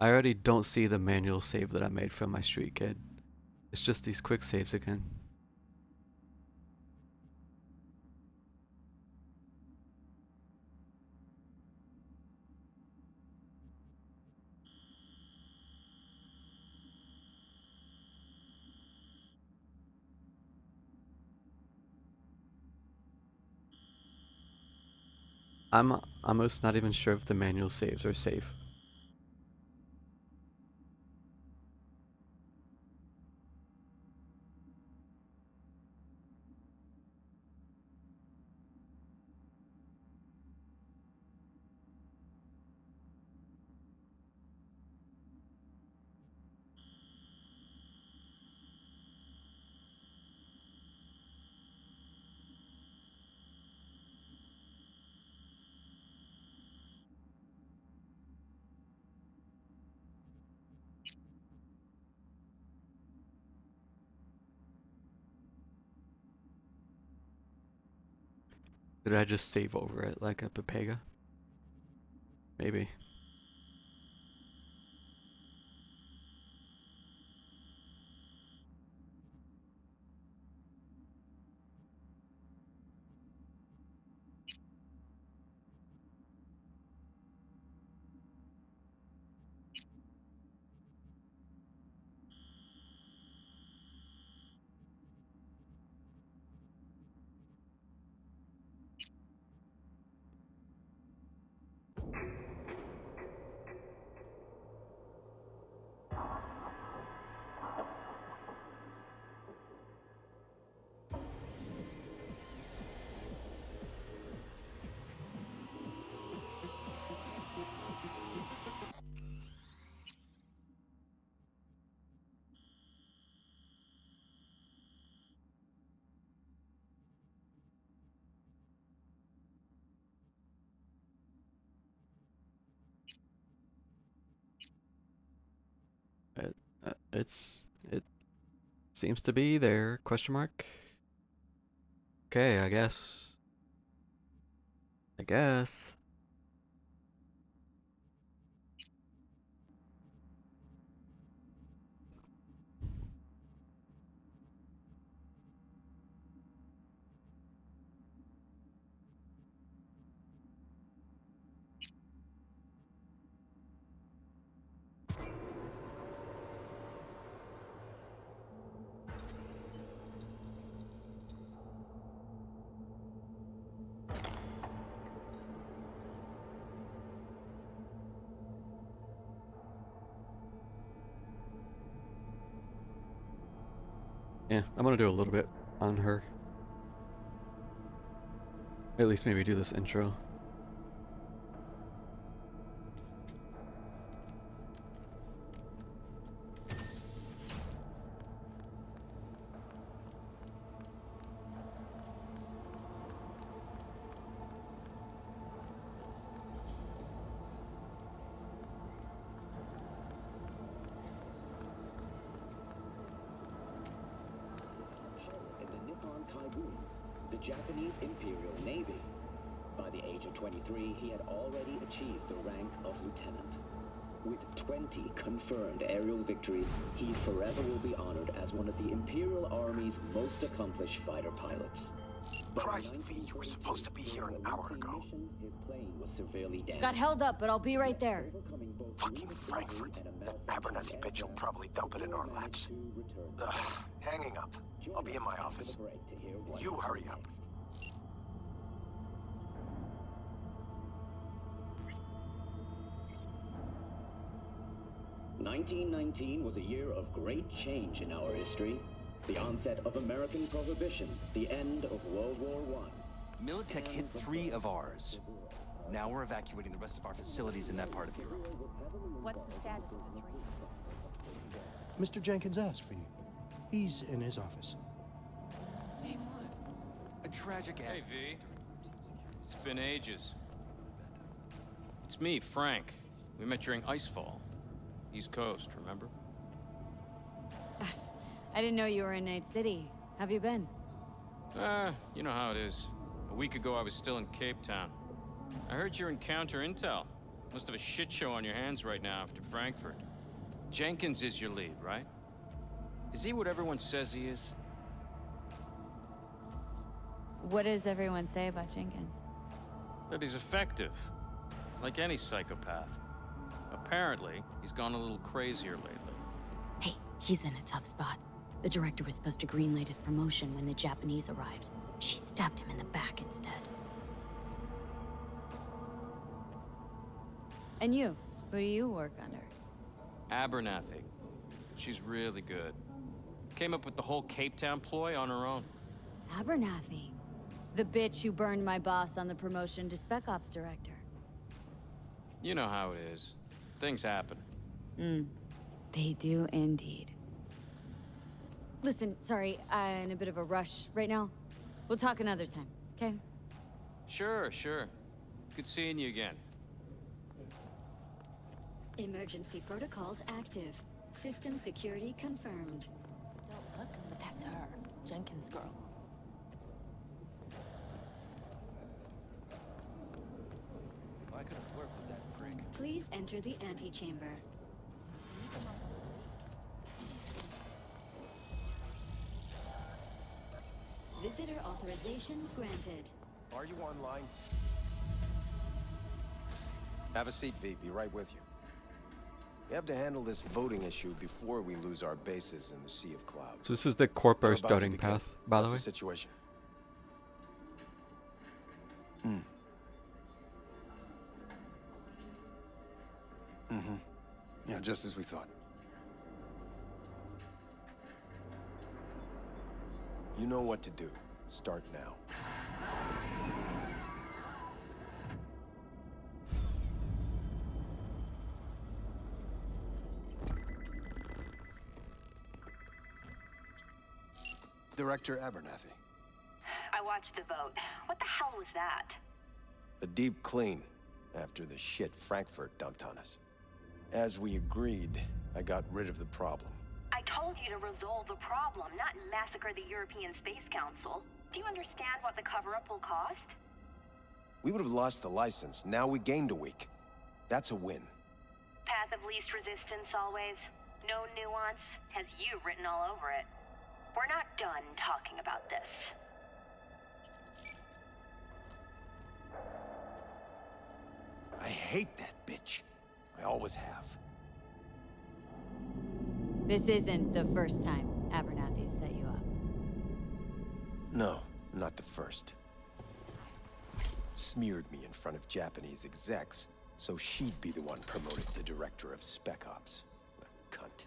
I already don't see the manual save that I made from my street kid. It's just these quick saves again. I'm almost not even sure if the manual saves are safe. Did I just save over it like a Pepega? Maybe. It, it seems to be there, question mark? Okay, I guess. I guess. Yeah, I'm gonna do a little bit on her. At least maybe do this intro. In the Nippon Kaigun, the Japanese Imperial Navy. By the age of 23, he had already achieved the rank of lieutenant. With 20 confirmed aerial victories, he forever will be honored as one of the Imperial Army's most accomplished fighter pilots. Christ, V, you were supposed to be here an hour ago. His plane was severely damaged. Got held up, but I'll be right there. Fucking Frankfurt. That Abernathy bitch will probably dump it in our laps. Ugh, hanging up. I'll be in my office. You hurry up. "1919 was a year of great change in our history. The onset of American Prohibition, the end of World War I. Militech hit 3 of ours. Now we're evacuating the rest of our facilities in that part of Europe. What's the status of the 3? Mr. Jenkins asked for you. He's in his office. Saying what? A tragic Hey, act. V. It's been ages. It's me, Frank. We met during Icefall. East Coast, remember? I didn't know you were in Night City. Have you been? You know how it is. A week ago, I was still in Cape Town. I heard you're in counter intel. Must have a shit show on your hands right now after Frankfurt. Jenkins is your lead, right? Is he what everyone says he is? What does everyone say about Jenkins? That he's effective. Like any psychopath. Apparently, he's gone a little crazier lately. Hey, he's in a tough spot. The director was supposed to greenlight his promotion when the Japanese arrived. She stabbed him in the back instead. And you? Who do you work under? Abernathy. She's really good. Came up with the whole Cape Town ploy on her own. Abernathy. The bitch who burned my boss on the promotion to Spec Ops Director. You know how it is. Things happen. They do indeed. Listen, sorry, I'm in a bit of a rush right now. We'll talk another time, okay? Sure. Good seeing you again. Emergency protocols active. System security confirmed. Don't look, but that's her. Jenkins' girl. Why could I work with that prick? Please enter the antechamber. Visitor authorization granted. Are you online? Have a seat, V. Be right with you. We have to handle this voting issue before we lose our bases in the Sea of Clouds. So this is the Corpo starting path, by the What's way. the situation? Yeah, just as we thought. You know what to do. Start now. Director Abernathy. I watched the vote. What the hell was that? A deep clean after the shit Frankfurt dumped on us. As we agreed, I got rid of the problem. I told you to resolve the problem, not massacre the European Space Council. Do you understand what the cover-up will cost? We would have lost the license. Now we gained a week. That's a win. Path of least resistance always. No nuance. Has you written all over it. We're not done talking about this. I hate that bitch. I always have. This isn't the first time Abernathy set you up. No, not the first. Smeared me in front of Japanese execs, so she'd be the one promoted to Director of Spec Ops. A cunt.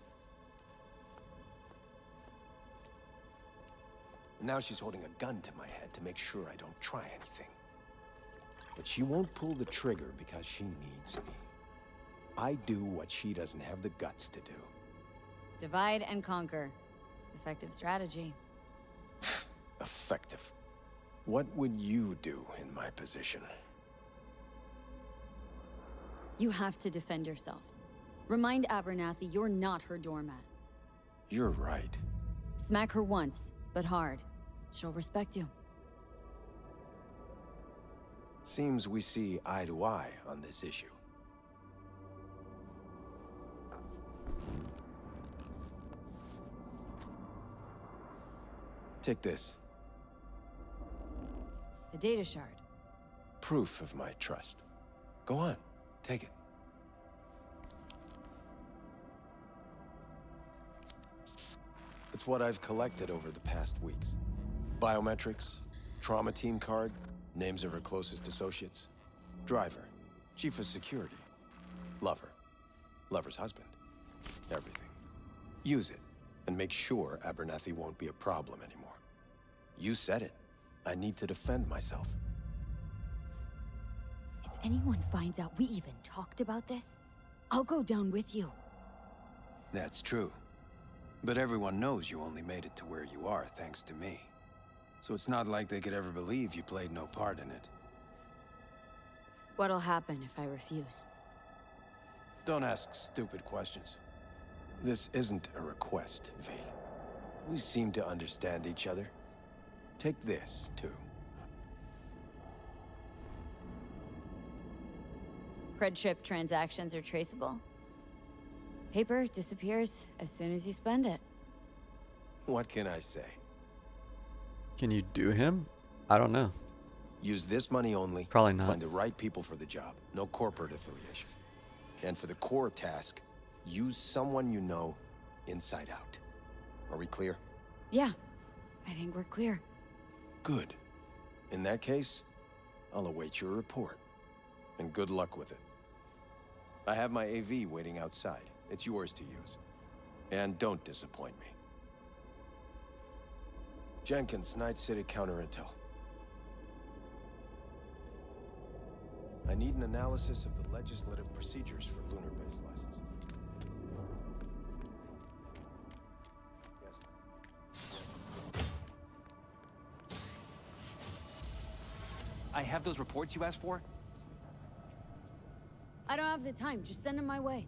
Now she's holding a gun to my head to make sure I don't try anything. But she won't pull the trigger because she needs me. I do what she doesn't have the guts to do. Divide and conquer. Effective strategy. Effective. What would you do in my position? You have to defend yourself. Remind Abernathy you're not her doormat. You're right. Smack her once, but hard. She'll respect you. Seems we see eye to eye on this issue. Take this. data shard. Proof of my trust. Go on, take it. It's what I've collected over the past weeks. Biometrics, trauma team card, names of her closest associates. Driver, chief of security, lover, lover's husband, everything. Use it, and make sure Abernathy won't be a problem anymore. You said it. I need to defend myself. If anyone finds out we even talked about this, I'll go down with you. That's true. But everyone knows you only made it to where you are thanks to me. So it's not like they could ever believe you played no part in it. What'll happen if I refuse? Don't ask stupid questions. This isn't a request, V. We seem to understand each other. Take this, too. Cred chip transactions are traceable. Paper disappears as soon as you spend it. What can I say? Can you do him? I don't know. Use this money only. Probably not. Find the right people for the job. No corporate affiliation. And for the core task, use someone you know inside out. Are we clear? Yeah, I think we're clear. Good. In that case, I'll await your report. And good luck with it. I have my AV waiting outside. It's yours to use. And don't disappoint me. Jenkins, Night City Counter-Intel. I need an analysis of the legislative procedures for lunar-based license. I have those reports you asked for? I don't have the time. Just send them my way.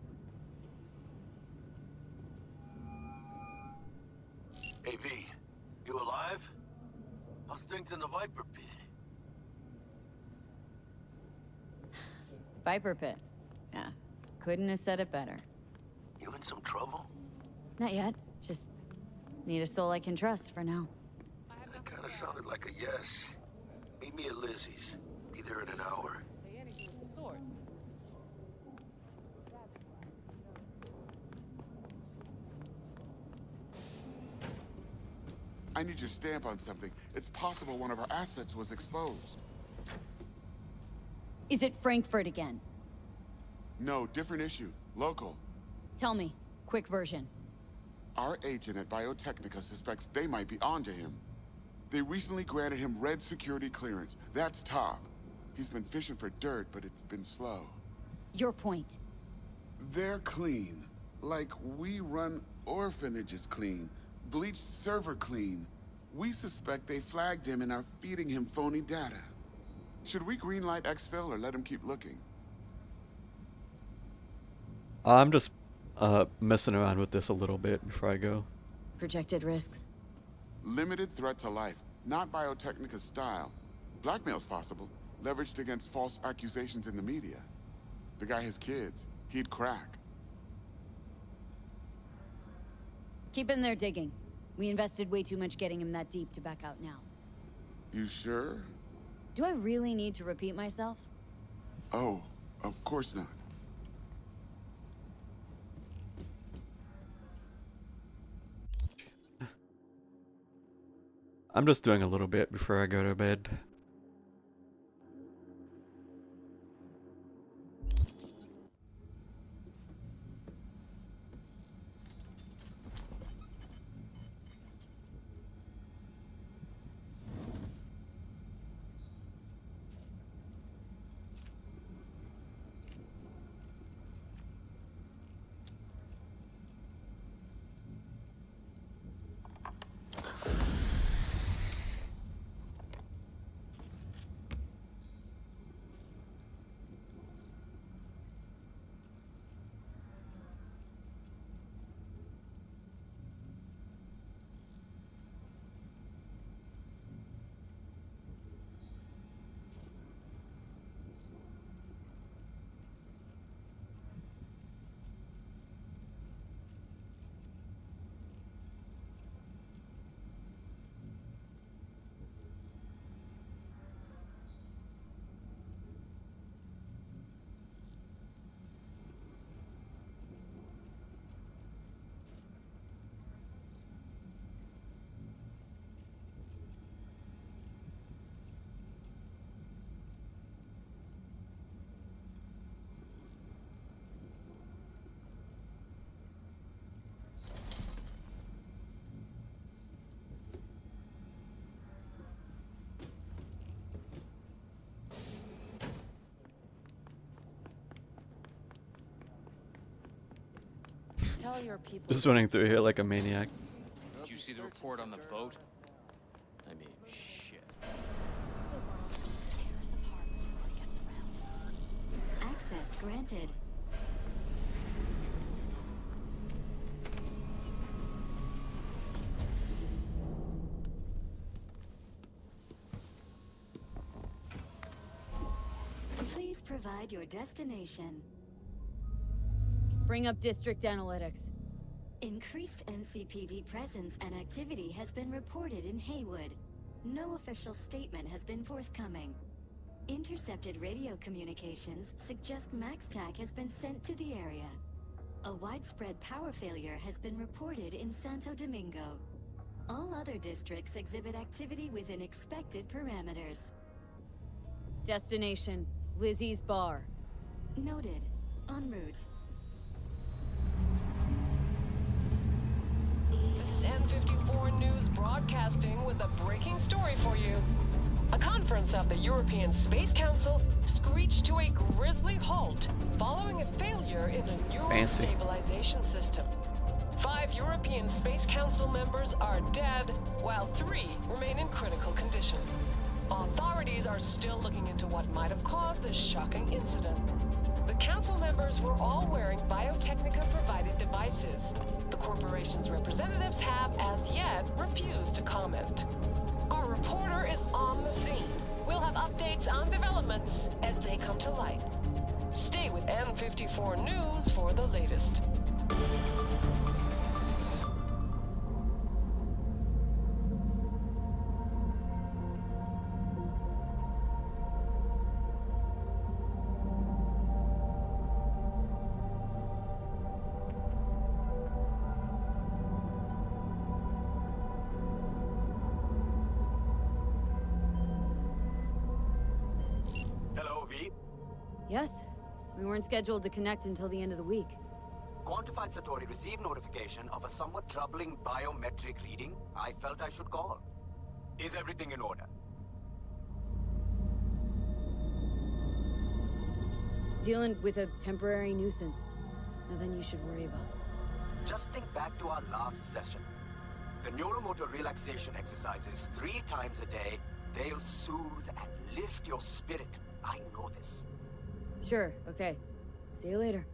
Hey, V, you alive? How's things in the Viper Pit? Viper pit. Yeah, couldn't have said it better. You in some trouble? Not yet. Just need a soul I can trust for now. That kinda sounded like a yes. Meet me at Lizzie's. Be there in an hour. Say anything with the sword. I need your stamp on something. It's possible one of our assets was exposed. Is it Frankfurt again? No, different issue. Local. Tell me. Quick version. Our agent at Biotechnica suspects they might be onto him. They recently granted him red security clearance. That's top. He's been fishing for dirt, but it's been slow. Your point. They're clean. Like we run orphanages clean. Bleached server clean. We suspect they flagged him and are feeding him phony data. Should we greenlight exfil or let him keep looking? I'm just messing around with this a little bit before I go. Projected risks. Limited threat to life, not Biotechnica's style. Blackmail's possible, leveraged against false accusations in the media. The guy has kids. He'd crack. Keep him there digging. We invested way too much getting him that deep to back out now. You sure? Do I really need to repeat myself? Oh, of course not. I'm just doing a little bit before I go to bed. all your people. Just running through here like a maniac. Did you see the report on the vote? I mean, shit. The world tear us apart when word gets around. Access granted. Please provide your destination. Bring up district analytics. Increased NCPD presence and activity has been reported in Haywood. No official statement has been forthcoming. Intercepted radio communications suggest MaxTac has been sent to the area. A widespread power failure has been reported in Santo Domingo. All other districts exhibit activity within expected parameters. Destination, Lizzie's bar. Noted. En route. This is N54 News broadcasting with a breaking story for you. A conference of the European Space Council screeched to a grisly halt following a failure in a neural stabilization system. 5 European Space Council members are dead, while 3 remain in critical condition. Authorities are still looking into what might have caused this shocking incident. The council members were all wearing Biotechnica-provided devices. The corporation's representatives have, as yet, refused to comment. Our reporter is on the scene. We'll have updates on developments as they come to light. Stay with N54 News for the latest. Yes? We weren't scheduled to connect until the end of the week. Quantified Satori received notification of a somewhat troubling biometric reading. I felt I should call. Is everything in order? Dealing with a temporary nuisance. Nothing you should worry about. Just think back to our last session. The neuromotor relaxation exercises 3 times a day. They'll soothe and lift your spirit. I know this. Sure, okay. See you later.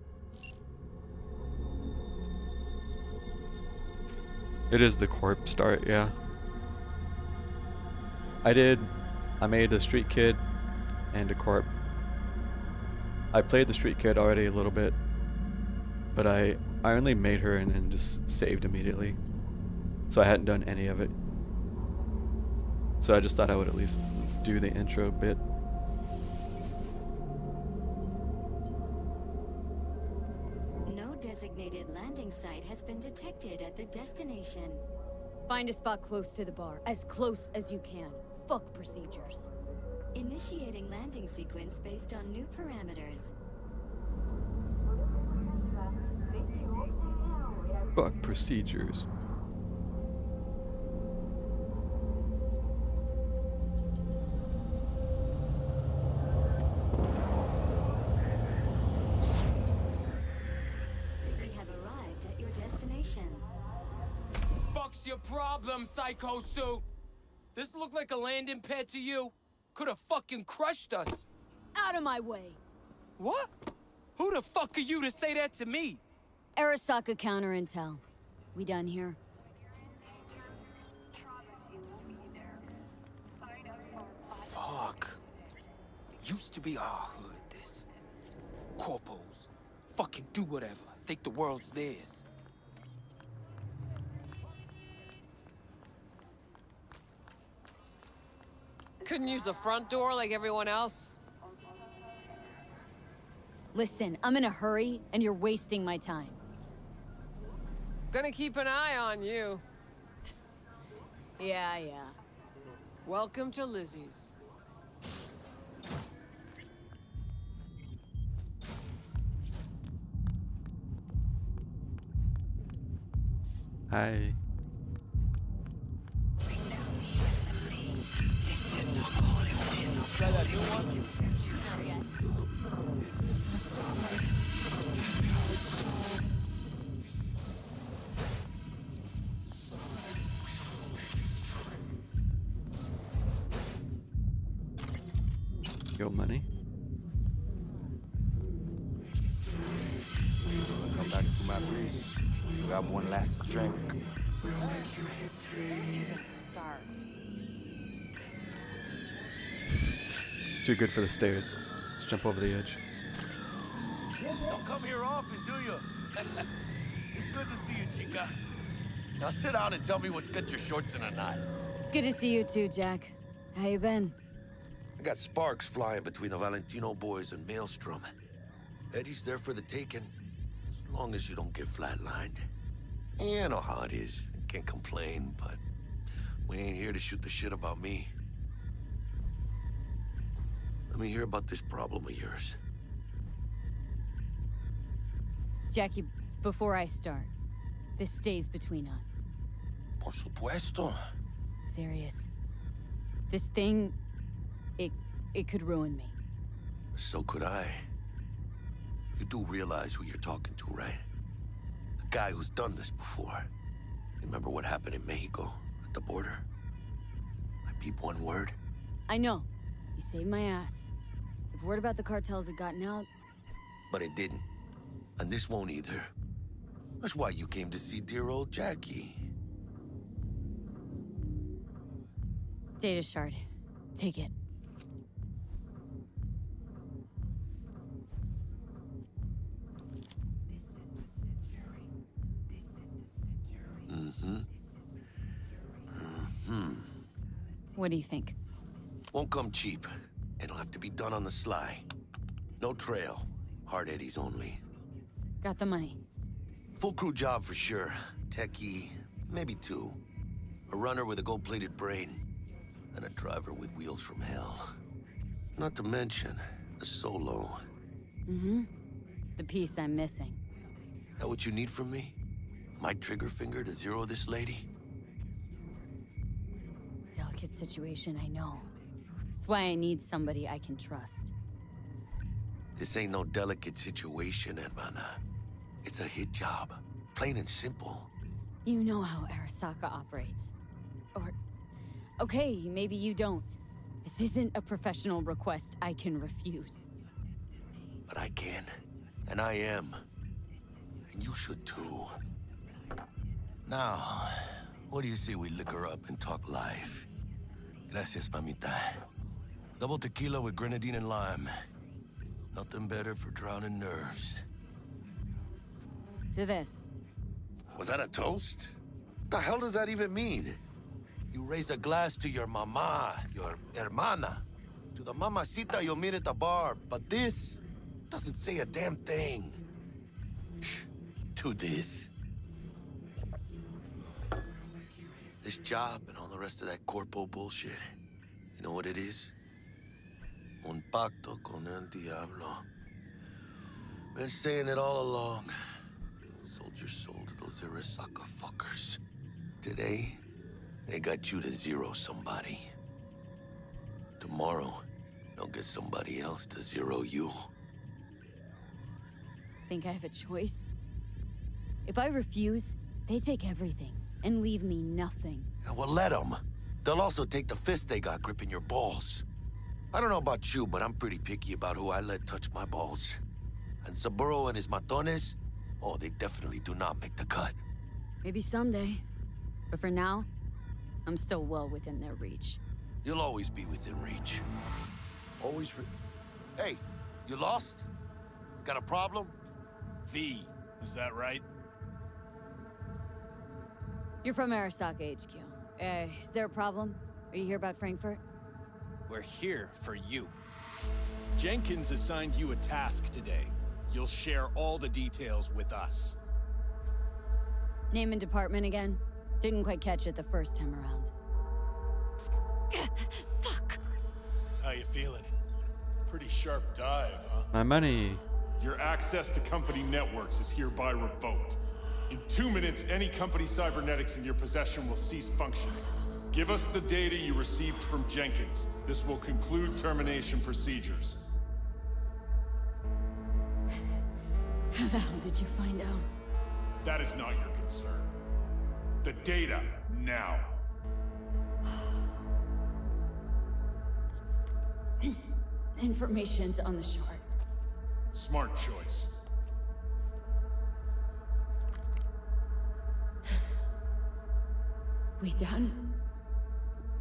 It is the corp start, yeah. I made a street kid and a corp. I played the street kid already a little bit, but I only made her and just saved immediately. So I hadn't done any of it. So I just thought I would at least do the intro bit. Designated landing site has been detected at the destination. Find a spot close to the bar. As close as you can. Fuck procedures. Initiating landing sequence based on new parameters. Fuck procedures. Fuck's your problem, Psycho Suit? This look like a landing pad to you? Could've fucking crushed us. Out of my way. What? Who the fuck are you to say that to me? Arasaka counter intel. We done here? Fuck. Used to be our hood, this. Corpos. Fucking do whatever. Think the world's theirs. Couldn't use the front door like everyone else? Listen, I'm in a hurry, and you're wasting my time. Gonna keep an eye on you. Yeah. Welcome to Lizzie's. Hi. Try that new one? Yo, money. Come back to my place. Grab one last drink. Don't even start. Too good for the stairs. Let's jump over the edge. Don't come here often, do you? It's good to see you, chica. Now sit down and tell me what's got your shorts in a knot. It's good to see you too, Jack. How you been? I got sparks flying between the Valentino boys and Maelstrom. Eddie's there for the taking, as long as you don't get flatlined. Yeah, I know how it is. Can't complain, but we ain't here to shoot the shit about me. Let me hear about this problem of yours. Jackie, before I start, this stays between us. Por supuesto. Serious. This thing, it could ruin me. So could I. You do realize who you're talking to, right? The guy who's done this before. Remember what happened in Mexico, at the border? I peep one word. I know. You saved my ass. If word about the cartels had gotten out... But it didn't. And this won't either. That's why you came to see dear old Jackie. Data shard. Take it. What do you think? Won't come cheap. It'll have to be done on the sly. No trail. Hard eddies only. Got the money. Full crew job for sure. Techie, maybe two. A runner with a gold-plated brain. And a driver with wheels from hell. Not to mention, a solo. Mm-hmm. The piece I'm missing. That what you need from me? My trigger finger to zero this lady? Delicate situation, I know. It's why I need somebody I can trust. This ain't no delicate situation, hermana. It's a hit job. Plain and simple. You know how Arasaka operates. Or... okay, maybe you don't. This isn't a professional request I can refuse. But I can. And I am. And you should too. Now, what do you say we liquor up and talk life? Gracias, mamita. Double tequila with grenadine and lime. Nothing better for drowning nerves. To this. Was that a toast? What the hell does that even mean? You raise a glass to your mama, your hermana, to the mamacita you'll meet at the bar, but this doesn't say a damn thing. To this. This job and all the rest of that corpo bullshit. You know what it is? Un pacto con el diablo. Been saying it all along. Sold your soul to those Arasaka fuckers. Today, they got you to zero somebody. Tomorrow, they'll get somebody else to zero you. Think I have a choice? If I refuse, they take everything and leave me nothing. Yeah, well, let them. They'll also take the fist they got gripping your balls. I don't know about you, but I'm pretty picky about who I let touch my balls. And Saburo and his matones, oh, they definitely do not make the cut. Maybe someday. But for now, I'm still well within their reach. You'll always be within reach. Always Hey, you lost? Got a problem? V, is that right? You're from Arasaka HQ. Is there a problem? Are you here about Frankfurt? We're here for you. Jenkins assigned you a task today. You'll share all the details with us. Name and department again? Didn't quite catch it the first time around. Fuck! How you feeling? Pretty sharp dive, huh? My money. Your access to company networks is hereby revoked. In 2 minutes, any company cybernetics in your possession will cease functioning. Give us the data you received from Jenkins. This will conclude termination procedures. How the hell did you find out? That is not your concern. The data, now. information's on the shard. Smart choice. We done?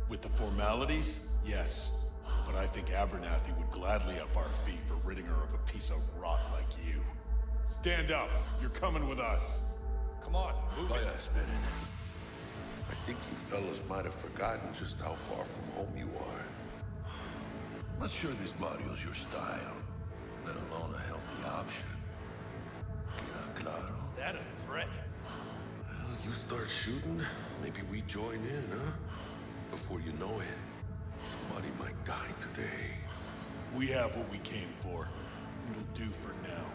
With the formalities, yes. But I think Abernathy would gladly up our fee for ridding her of a piece of rot like you. Stand up. You're coming with us. Come on, move it. I think you fellas might have forgotten just how far from home you are. Not sure this barrio's your style, let alone a healthy option. Yeah, claro. Is that a threat? Well, you start shooting, maybe we join in, huh? Before you know it, somebody might die today. We have what we came for. It'll do for now.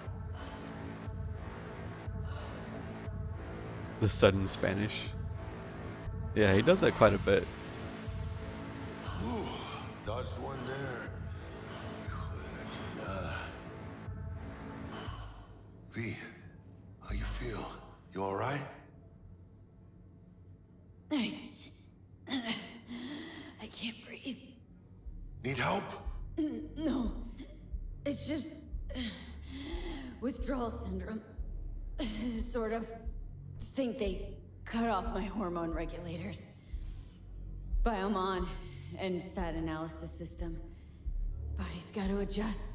The sudden Spanish. Yeah, he does that quite a bit. Ooh, dodged one there. V, how you feel? You all right? I can't breathe. Need help? No. It's just withdrawal syndrome. Sort of. Think they cut off my hormone regulators. Biomon and stat analysis system. Body's got to adjust.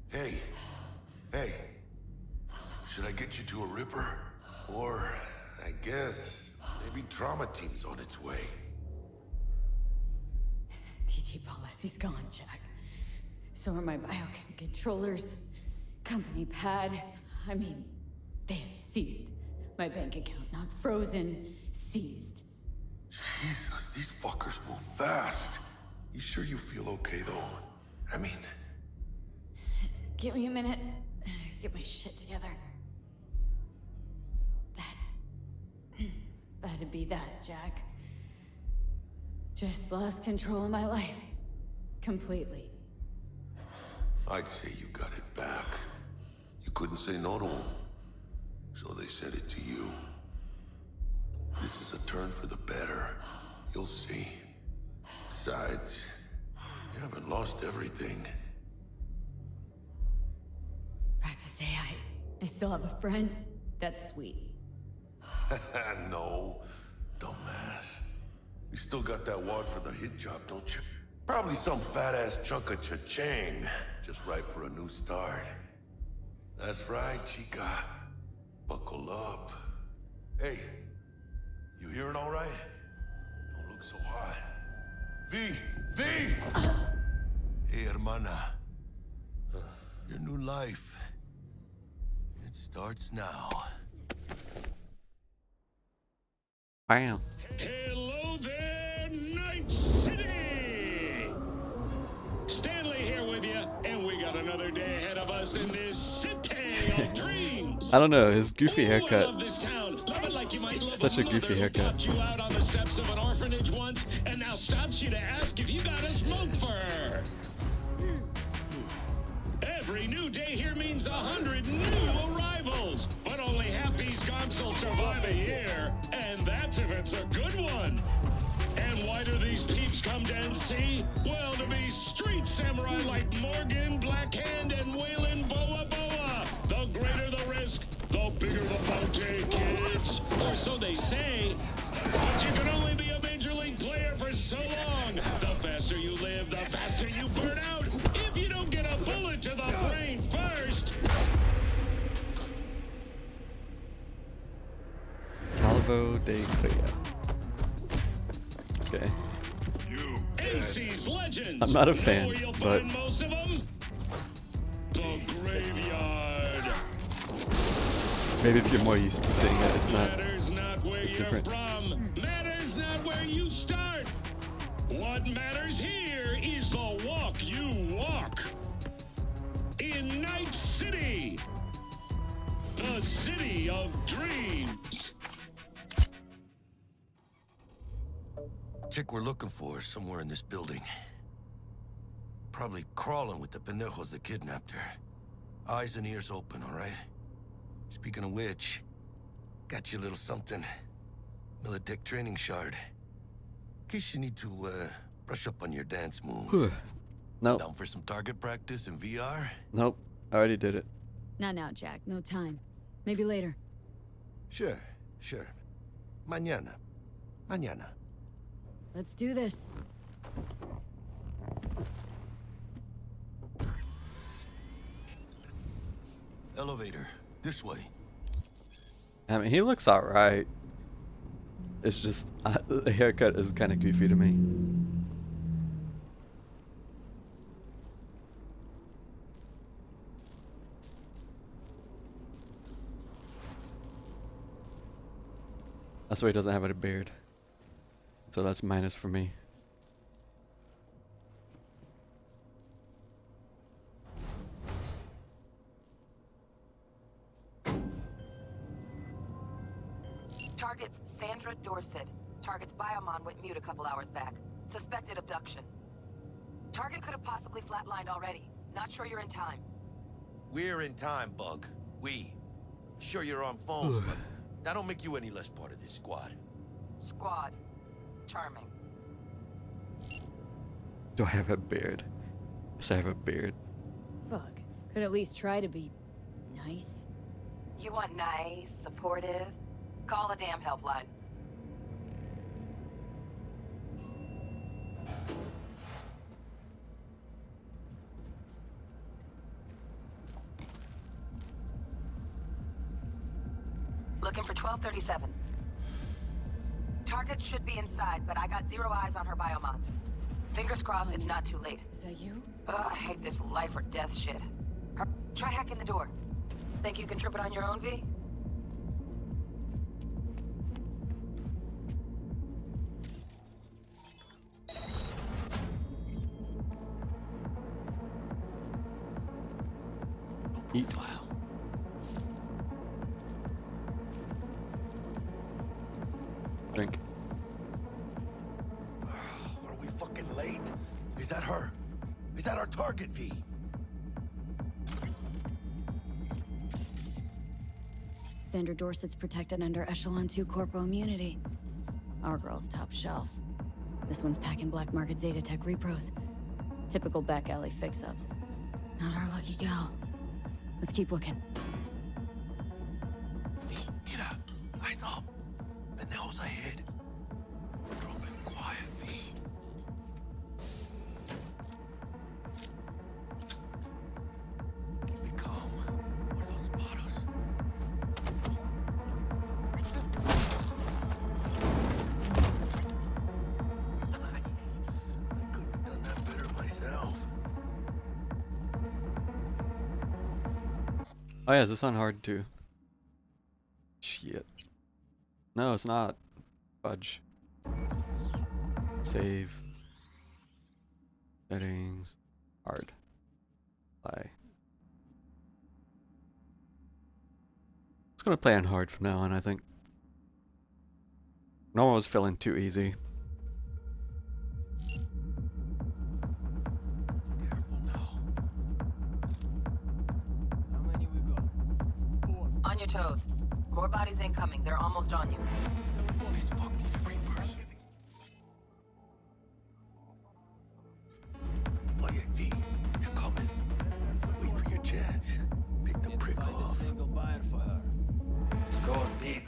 Hey. Should I get you to a Ripper? Or, I guess, maybe trauma team's on its way. TT policy's gone, Jack. So are my biochem controllers, company pad. I mean, they have seized my bank account, not frozen, seized. Jesus, these fuckers move fast. You sure you feel okay, though? I mean... Give me a minute. Get my shit together. That'd be that, Jack. Just lost control of my life. Completely. I'd say you got it back. You couldn't say no to them. So they said it to you. This is a turn for the better. You'll see. Besides, you haven't lost everything. About to say I still have a friend? That's sweet. No, dumbass. You still got that wad for the hit job, don't you? Probably some fat-ass chunk of cha-ching. Just right for a new start. That's right, chica. Buckle up. Hey, you hearing all right? Don't look so hot. V! Hey, hermana. Your new life. It starts now. Bam. Hello there, Night City! Stanley here with you, and we got another day ahead of us in this city of dreams. I don't know, his goofy I haircut. love this town. Love it like you might love Such a goofy mother who haircut. popped you out on the steps of an orphanage once, and now stops you to ask if you got a smoke for her. Every new day here means 100 new arrivals, but only half these gonks will survive a year, and that's if it's a good one. And why do these peeps come to NC? Well, to be street samurai like Morgan, Blackhand, and Waylon Boa Boa. The greater the risk, the bigger the bounty, kids. Or so they say. But you can only be a major league player for so long. The faster you live, the faster you burn out. If you don't get a bullet to the brain first. Calvo de Cuellar. Okay. AC's legends. I'm not a Know fan, where you'll but find most of them? The graveyard. maybe if you're more used to seeing it, it's not. Matters not where It's you're different. from. Matters not where you start. What matters here is the walk you walk. In Night City. The city of dreams. Chick we're looking for is somewhere in this building. Probably crawling with the pendejos that kidnapped her. Eyes and ears open, all right? Speaking of which, got you a little something. Militech training shard. In case you need to, brush up on your dance moves. Nope. Down for some target practice in VR? Nope. I already did it. Not now, Jack. No time. Maybe later. Sure, sure. Mañana. Mañana. Let's do this. Elevator. This way. I mean, he looks alright. It's just, the haircut is kind of goofy to me. That's why he doesn't have a beard. So that's minus for me. Target's Sandra Dorset. Target's biomon went mute a couple hours back. Suspected abduction. Target could have possibly flatlined already. Not sure you're in time. We're in time, Bug. We. Sure you're on phones, but that don't make you any less part of this squad. Squad. Charming. Do I have a beard? Yes, I have a beard. Fuck. Could at least try to be nice. You want nice, supportive? Call a damn helpline. Looking for 1237. Target should be inside, but I got 0 eyes on her biomon. Fingers crossed it's not too late. Is that you? Ugh, I hate this life or death shit. Try hacking the door. Think you can trip it on your own, V? Eat. Drink. Are we fucking late? Is that her? Is that our target, V? Sandra Dorset's protected under Echelon 2 Corpo immunity. Our girl's top shelf. This one's packing black market Zeta Tech repros. Typical back alley fix-ups. Not our lucky gal. Let's keep looking. V, mira. Eyes up. Pendejos ahead. Drop it quiet, V. Keep it calm. Or they'll spot us. Nice. I couldn't have done that better myself. Oh yeah, is this on hard too? Shit. No, it's not. Fudge. Save. Settings. Hard. Play. It's gonna play on hard from now on, I think. Normal was feeling too easy. On your toes. More bodies incoming. They're almost on you. Please fuck these reapers. Oh yeah, V, they're coming. Wait for your chance. Pick the prick off. Score big.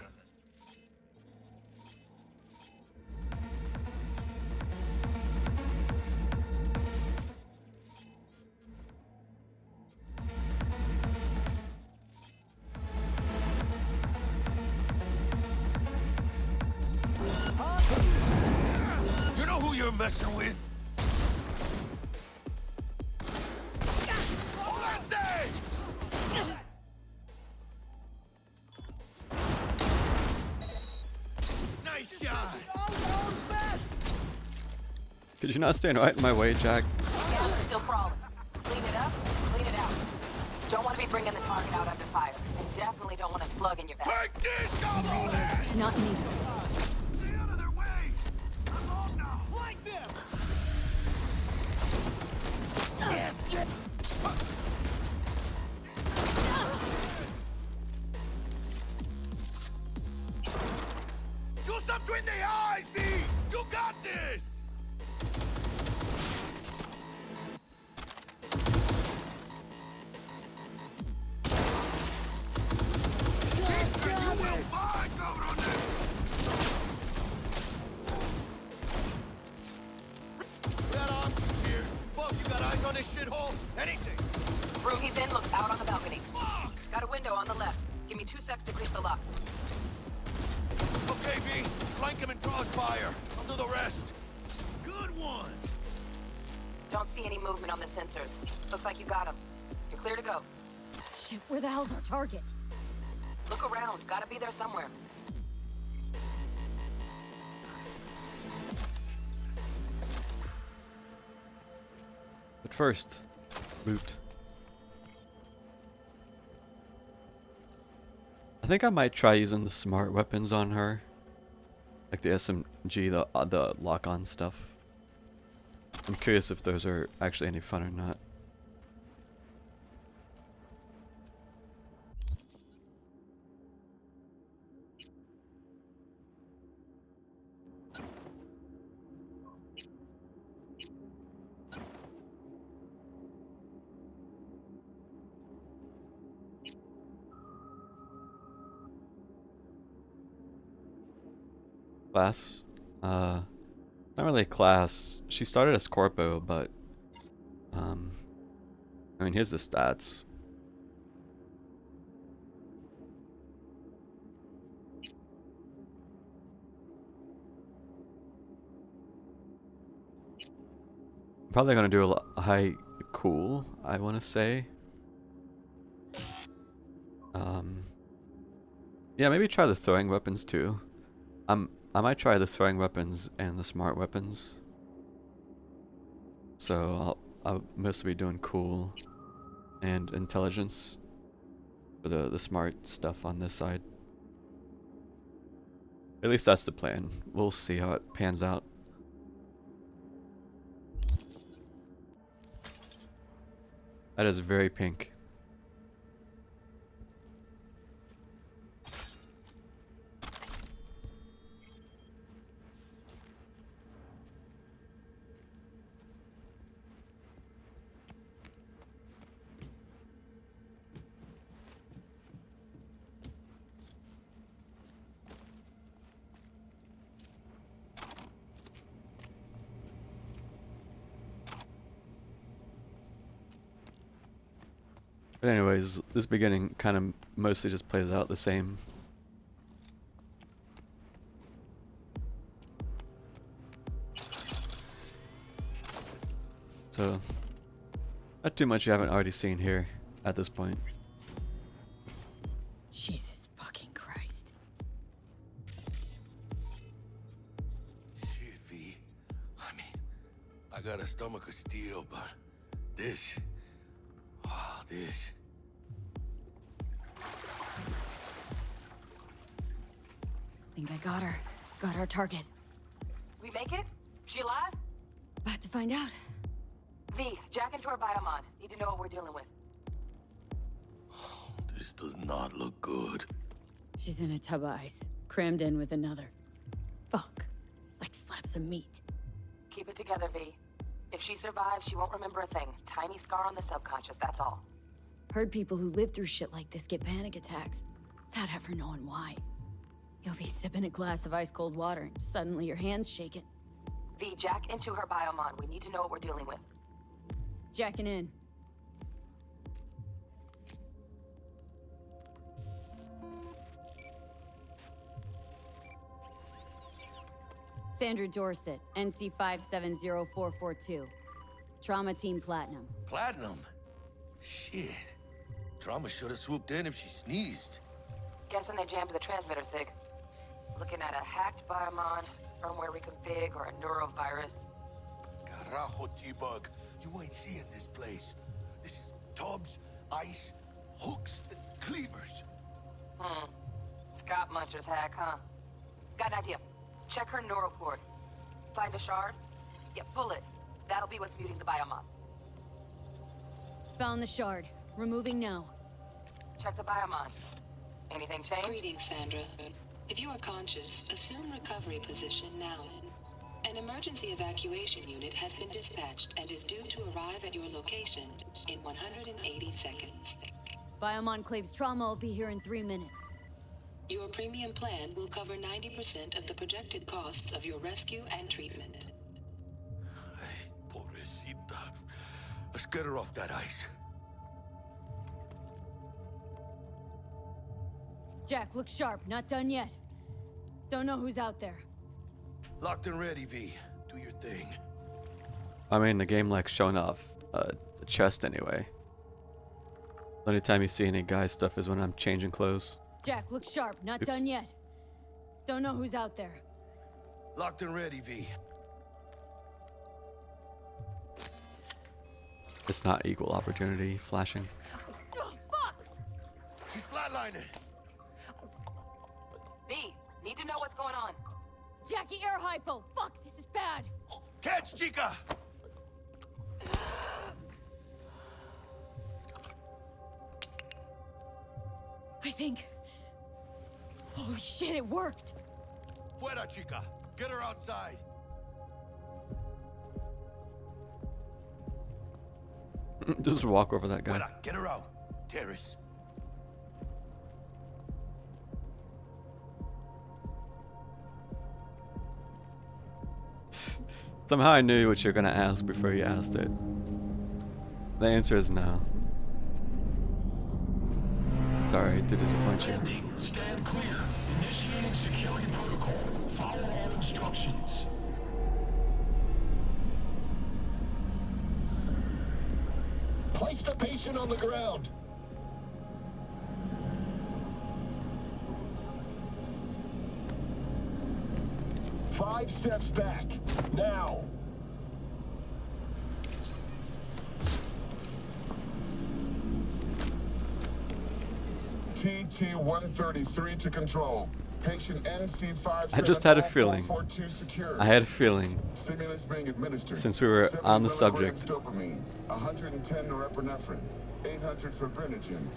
You know who you're messing with? Nice shot! Could you not stand right in my way, Jack? Gas is still crawling. Clean it up, clean it out. Don't want to be bringing the target out under fire. And definitely don't want a slug in your back. Not me. Do something between the eyes, V! You got this! Okay, V. Flank him and crossfire. I'll do the rest. Good one. Don't see any movement on the sensors. Looks like you got him. You're clear to go. Shit, where the hell's our target? Look around. Gotta be there somewhere. But first, loot. I think I might try using the smart weapons on her. Like the SMG, the lock-on stuff. I'm curious if those are actually any fun or not. Class? Not really a class. She started as Corpo, but I mean, here's the stats. Probably gonna do a high cool, I want to say. Yeah, maybe try the throwing weapons too. I might try the throwing weapons and the smart weapons. So I'll mostly be doing cool and intelligence for the smart stuff on this side. At least that's the plan. We'll see how it pans out. That is very pink. But anyways, this beginning kind of mostly just plays out the same. So, not too much you haven't already seen here at this point. Jesus fucking Christ. Shit, V. I mean, I got a stomach of steel, but this... Oh, this... Think I got her. Got our target. We make it? She alive? About to find out. V, jack into her biomon. Need to know what we're dealing with. This does not look good. She's in a tub of ice, crammed in with another. Fuck. Like slabs of meat. Keep it together, V. If she survives, she won't remember a thing. Tiny scar on the subconscious, that's all. Heard people who live through shit like this get panic attacks, without ever knowing why. You'll be sipping a glass of ice-cold water, and suddenly your hand's shaking. V, jack into her biomon. We need to know what we're dealing with. Jacking in. Sandra Dorset, NC 570442. Trauma Team Platinum. Platinum? Shit. Trauma should have swooped in if she sneezed. Guessing they jammed the transmitter, Sig. Looking at a hacked biomon, firmware reconfig, or a neurovirus. Carajo, T-Bug. You ain't seeing this place. This is tubs, ice, hooks, and cleavers. Scott Muncher's hack, huh? Got an idea. Check her neuroport. Find a shard? Yeah, pull it. That'll be what's muting the biomon. Found the shard. Removing now. Check the biomon. Anything change? Greetings, Sandra. If you are conscious, assume recovery position now. An emergency evacuation unit has been dispatched and is due to arrive at your location in 180 seconds. Biomon claims trauma will be here in 3 minutes. Your premium plan will cover 90% of the projected costs of your rescue and treatment. Pobrecita. Let's get her off that ice. Jack, look sharp. Not done yet. Don't know who's out there. Locked and ready, V. Do your thing. I mean, the game likes showing off the chest anyway. The only time you see any guy stuff is when I'm changing clothes. Jack, look sharp. Not done yet. Don't know who's out there. Locked and ready, V. It's not equal opportunity flashing. Oh, fuck! She's flatlining. V, need to know what's going on. Jackie, air hypo! Fuck, this is bad! Catch, Chica! I think... Holy shit, it worked! Fuera, Chica! Get her outside! Just walk over that guy. Fuera, get her out! Terrace. Somehow I knew what you're gonna ask before you asked it. The answer is no. Sorry to disappoint you. Stand clear. Initiating security protocol. Follow all instructions. Place the patient on the ground. Five steps back. Now. TT-133 to control. Patient NC5. I just had a feeling. I had a feeling. Stimulus being administered. Since we were on the subject. Dopamine, 110 norepinephrine, 800 fibrinogen.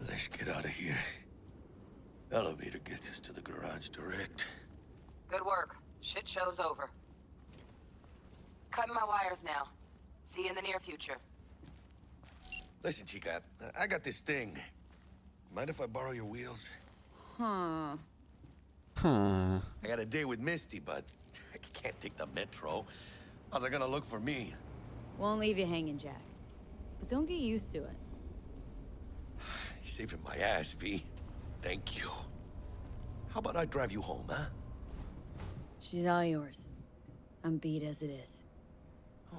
Let's get out of here. Elevator gets us to the garage direct. Good work. Shit show's over. Cutting my wires now. See you in the near future. Listen, Chica, I got this thing. Mind if I borrow your wheels? Huh. Huh. I got a date with Misty, but I can't take the metro. How's it gonna look for me? Won't leave you hanging, Jack. But don't get used to it. You're saving my ass, V. Thank you. How about I drive you home, huh? She's all yours. I'm beat as it is.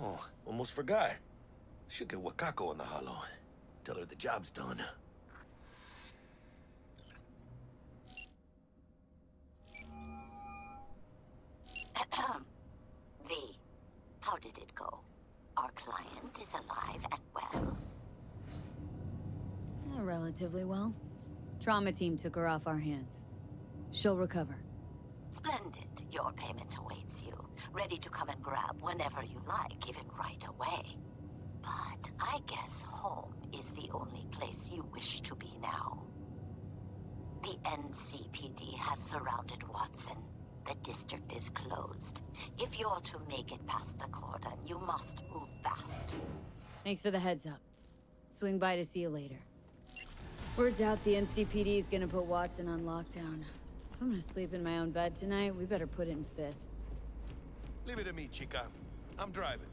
Oh, almost forgot. Should get Wakako in the hollow. Tell her the job's done. V, how did it go? Our client is alive and well. Relatively well. Trauma team took her off our hands. She'll recover. Splendid. Your payment awaits you. Ready to come and grab whenever you like, even right away. But I guess home is the only place you wish to be now. The NCPD has surrounded Watson. The district is closed. If you're to make it past the cordon, you must move fast. Thanks for the heads up. Swing by to see you later. Word's out the NCPD is gonna put Watson on lockdown. If I'm gonna sleep in my own bed tonight, we better put it in fifth. Leave it to me, Chica. I'm driving.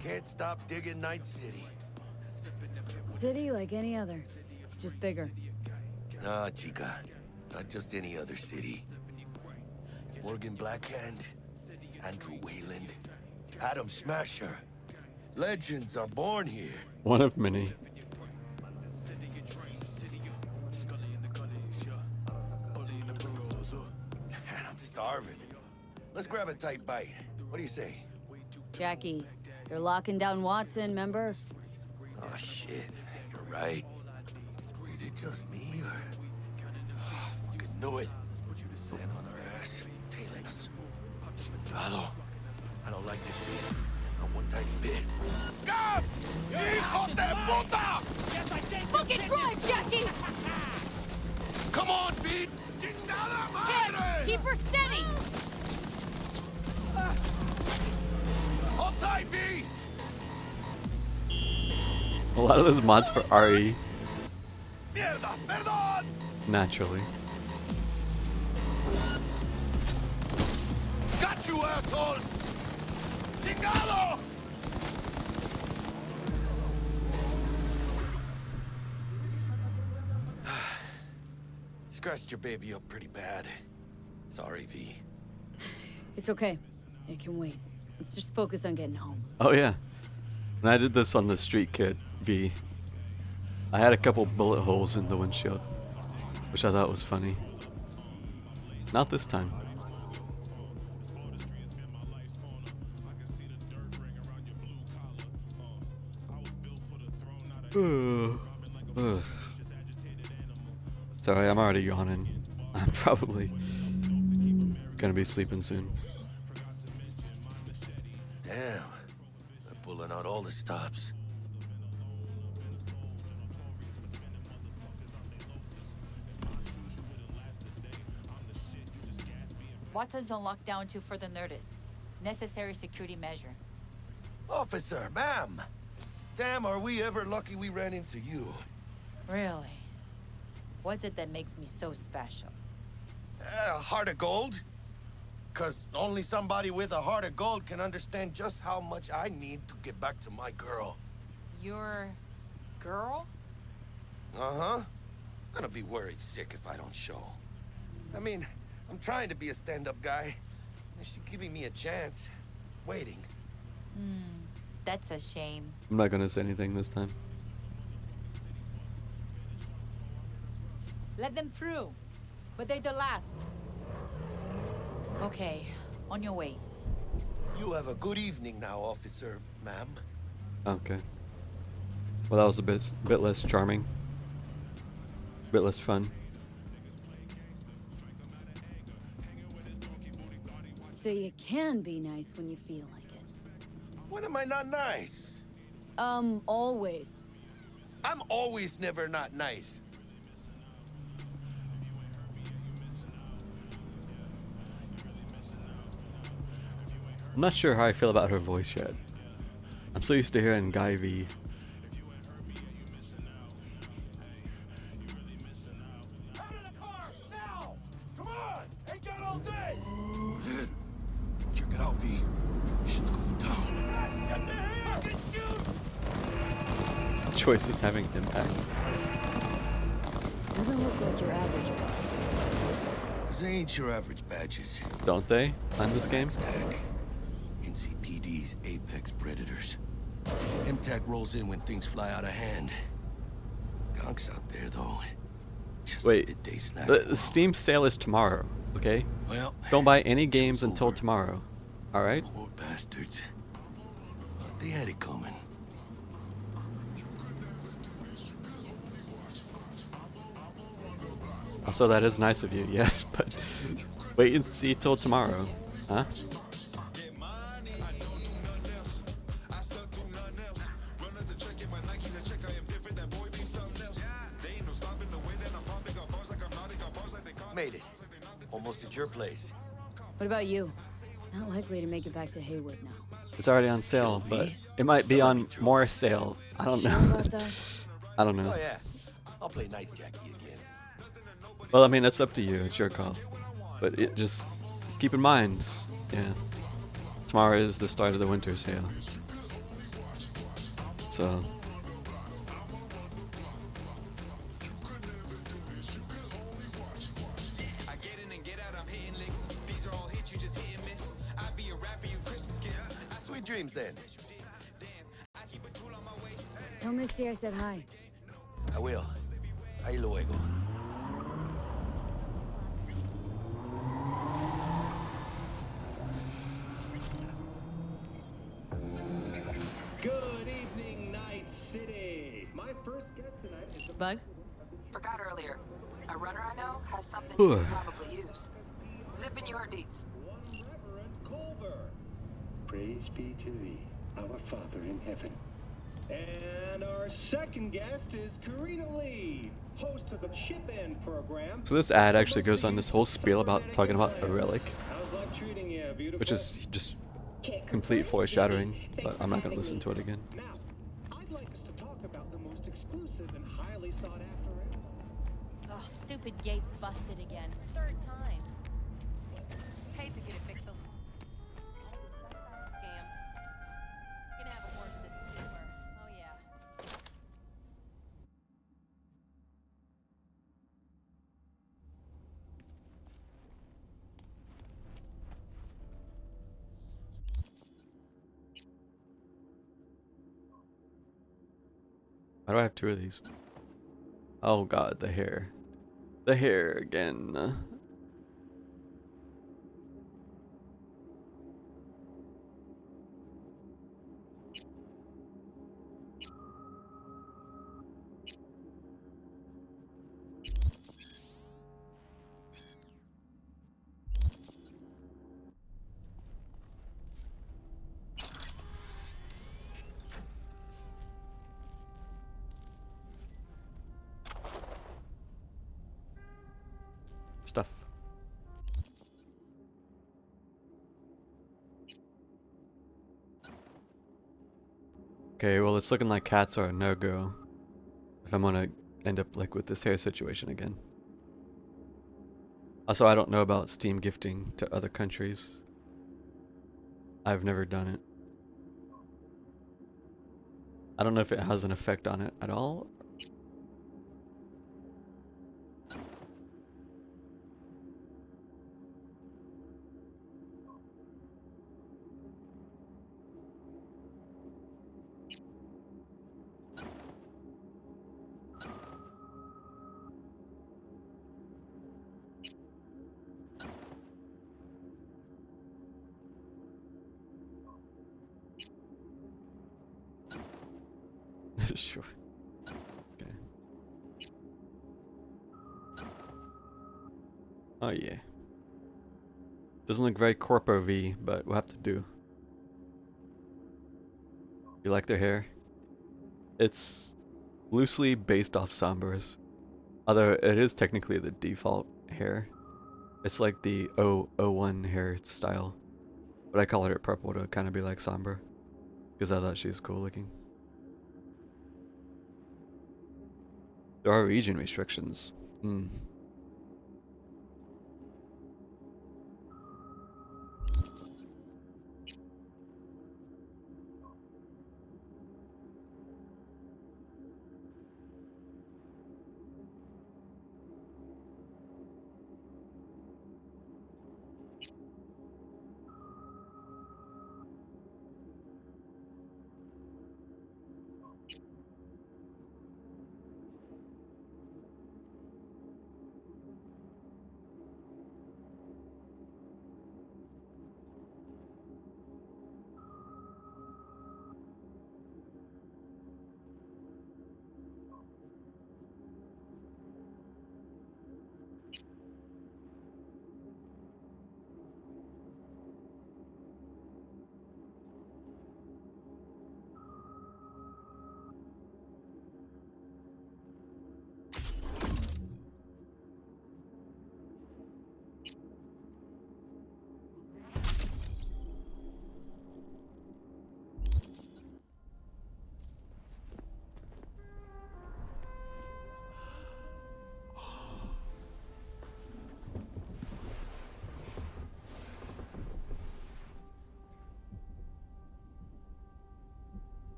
Can't stop digging Night City. City like any other, just bigger. Nah, Chica. Not just any other city. Morgan Blackhand, Andrew Wayland, Adam Smasher. Legends are born here. One of many. Man, I'm starving. Let's grab a tight bite. What do you say? Jackie, they're locking down Watson, remember? Oh, shit. You're right. Is it just me, or... Oh, fucking knew it. Then on our ass. Chingado. I don't like this bit. Not one tiny bit. Scabs! Hijo de puta! Fucking drive, Jackie! Come on, Pete! Chingada madre! Keep her steady! Hold tight, V! A lot of those mods for RE, Mierda, perdón! naturally. Got you, asshole! Chingado! Scratched your baby up pretty bad. Sorry, V. It's okay. It can wait. Let's just focus on getting home. Oh yeah. When I did this on the street kit V, I had a couple bullet holes in the windshield, which I thought was funny. Not this time. Ugh. Sorry, I'm already yawning. I'm probably gonna be sleeping soon. Damn. They're pulling out all the stops. Watson's on lockdown to further notice. Necessary security measure. Officer, ma'am. Damn, are we ever lucky we ran into you. Really? What's it that makes me so special? Heart of gold? Cause only somebody with a heart of gold can understand just how much I need to get back to my girl. Your girl? Uh-huh. Gonna be worried sick if I don't show. I mean, I'm trying to be a stand-up guy. And she's giving me a chance. Waiting. That's a shame. I'm not gonna say anything this time. Let them through. But they're the last. Okay, on your way. You have a good evening now, officer, ma'am. Okay. Well, that was a bit less charming. A bit less fun. So you can be nice when you feel like it. When am I not nice? Always. I'm always never not nice. I'm not sure how I feel about her voice yet. I'm so used to hearing Guy V. Check it out, V. Shit's going down. Choices having impact. Doesn't look like your average boss. Cause they ain't your average badges. Don't they? On this game? Tag. NCPD's apex predators. MTAC rolls in when things fly out of hand. Gonks out there, though. Just Wait, midday snack. the Steam sale is tomorrow, okay? Well, don't buy any games until tomorrow, alright? Poor bastards. But they had it coming. Also, that is nice of you, yes, but wait and see till tomorrow, huh? Made it. Almost at your place. What about you? Not likely to make it back to Haywood now. It's already on sale, but it might be on more sale. I don't know. Sure about that? I don't know. Oh yeah, I'll play nice Jackie again. Well, I mean, it's up to you. It's your call. But it just keep in mind, yeah, tomorrow is the start of the winter sale. So. Sweet dreams then. Tell Misty I said hi. I will. Ahí luego. Good evening, Night City. My first guest tonight is the Bug? Forgot earlier. A runner I know has something you could probably use. Zip in your deets. Reverend Culver. Praise be to thee, our Father in heaven. And our second guest is Karina Lee, host of the Chip In program. So this ad actually goes on this whole spiel about talking about a relic, How's life treating you, beautiful? which is just complete foreshadowing, but I'm not gonna listen to it again. Now, I'd like us to talk about the most exclusive and highly sought after. Oh, stupid gate's busted again. Third time. Hate to get it fixed. Scam. Gonna have a word with this super. Oh yeah. Why do I have two of these? Oh god, the hair. The hair again. Stuff. Okay, well it's looking like cats are a no-go if I'm gonna end up like with this hair situation again. Also, I don't know about Steam gifting to other countries. I've never done it. I don't know if it has an effect on it at all. Sure. Okay. Oh yeah. Doesn't look very Corpo V, but we'll have to do. You like their hair? It's loosely based off Sombra's, although it is technically the default hair. It's like the 001 hair style, but I colored it purple to kind of be like Sombra, because I thought she was cool looking. There are region restrictions. Hmm.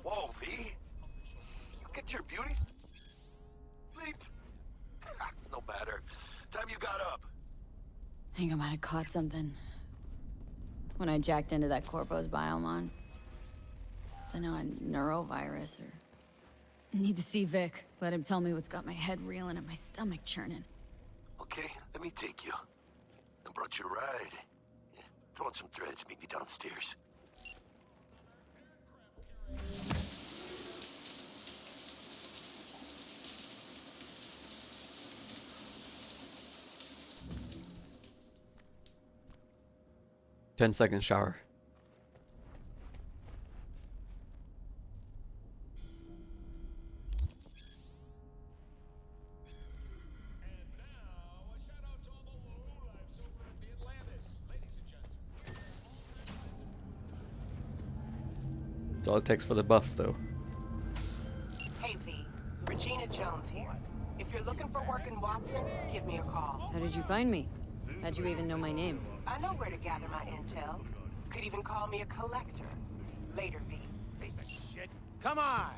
Whoa, V? You get your beauty sleep? No matter. Time you got up. I think I might have caught something when I jacked into that Corpo's biomon. I know, a neurovirus or... Need to see Vic. Let him tell me what's got my head reeling and my stomach churning. Well, okay? Let me take you. I brought you a ride. Yeah, throw on some threads, meet me downstairs. Ten-second shower. That's all it takes for the buff, though. Hey V, Regina Jones here. If you're looking for work in Watson, give me a call. How did you find me? How'd you even know my name? I know where to gather my intel. Could even call me a collector. Later, V. Shit. Come on!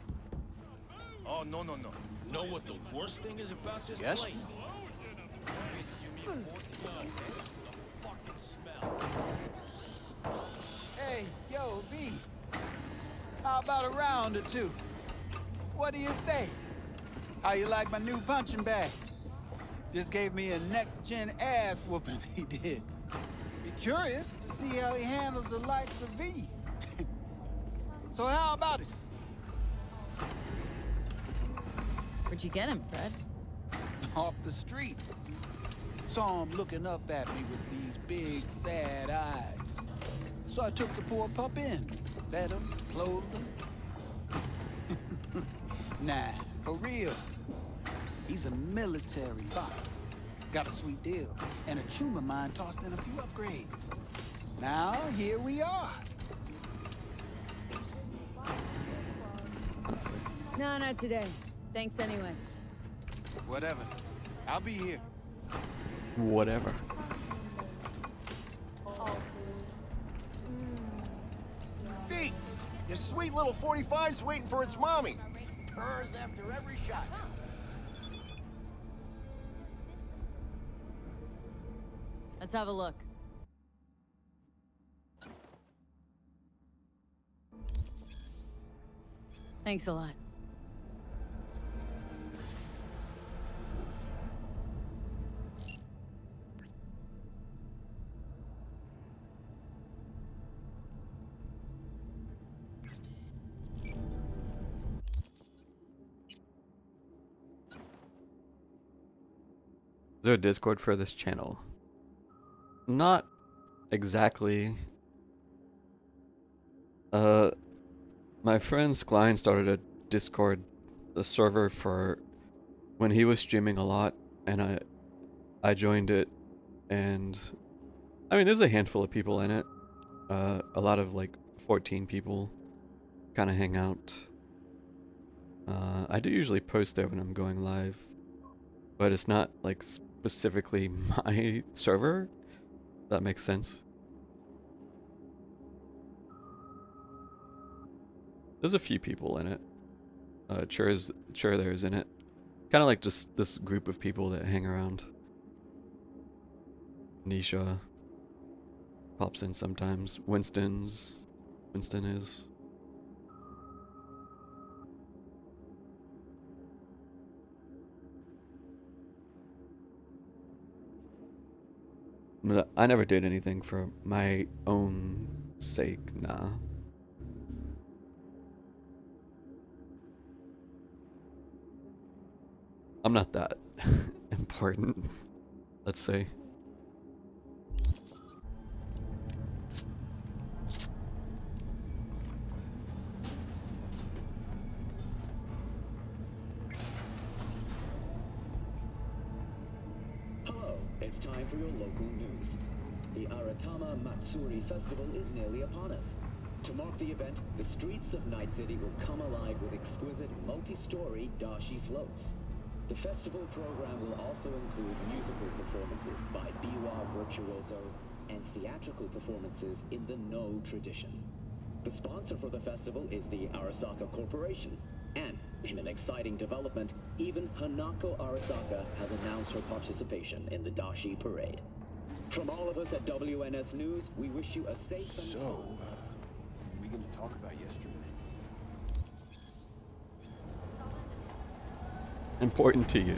Oh, no. Know what the worst thing is about this Yes? place? Hey, yo, V. How about a round or two? What do you say? How you like my new punching bag? Just gave me a next-gen ass whooping, he did. Be curious to see how he handles the likes of V. So how about it? Where'd you get him, Fred? Off the street. Saw him looking up at me with these big, sad eyes. So I took the poor pup in. Fed him, clothed him. Nah, for real. He's a military cop. Got a sweet deal, and a chum of mine tossed in a few upgrades. Now, here we are. No, not today. Thanks anyway. Whatever. I'll be here. Whatever. Pete, your sweet little 45's waiting for its mommy. Purrs after every shot. Let's have a look. Thanks a lot. Is there a Discord for this channel? Not exactly. My friend Skline started a Discord, a server for when he was streaming a lot, and I joined it, and I mean there's a handful of people in it. A lot of like 14 people kind of hang out. I do usually post there when I'm going live, but it's not like specifically my server. If that makes sense. There's a few people in it. Chur there's in it. Kind of like just this group of people that hang around. Nisha pops in sometimes. Winston is. But I never did anything for my own sake, nah. I'm not that important, let's say. Hello, it's time for your local news. The Aratama Matsuri Festival is nearly upon us. To mark the event, the streets of Night City will come alive with exquisite multi-story dashi floats. The festival program will also include musical performances by biwa virtuosos and theatrical performances in the No tradition. The sponsor for the festival is the Arasaka Corporation, and in an exciting development, even Hanako Arasaka has announced her participation in the Dashi Parade. From all of us at WNS News, we wish you a safe and So, what are we going to talk about yesterday? Important to you.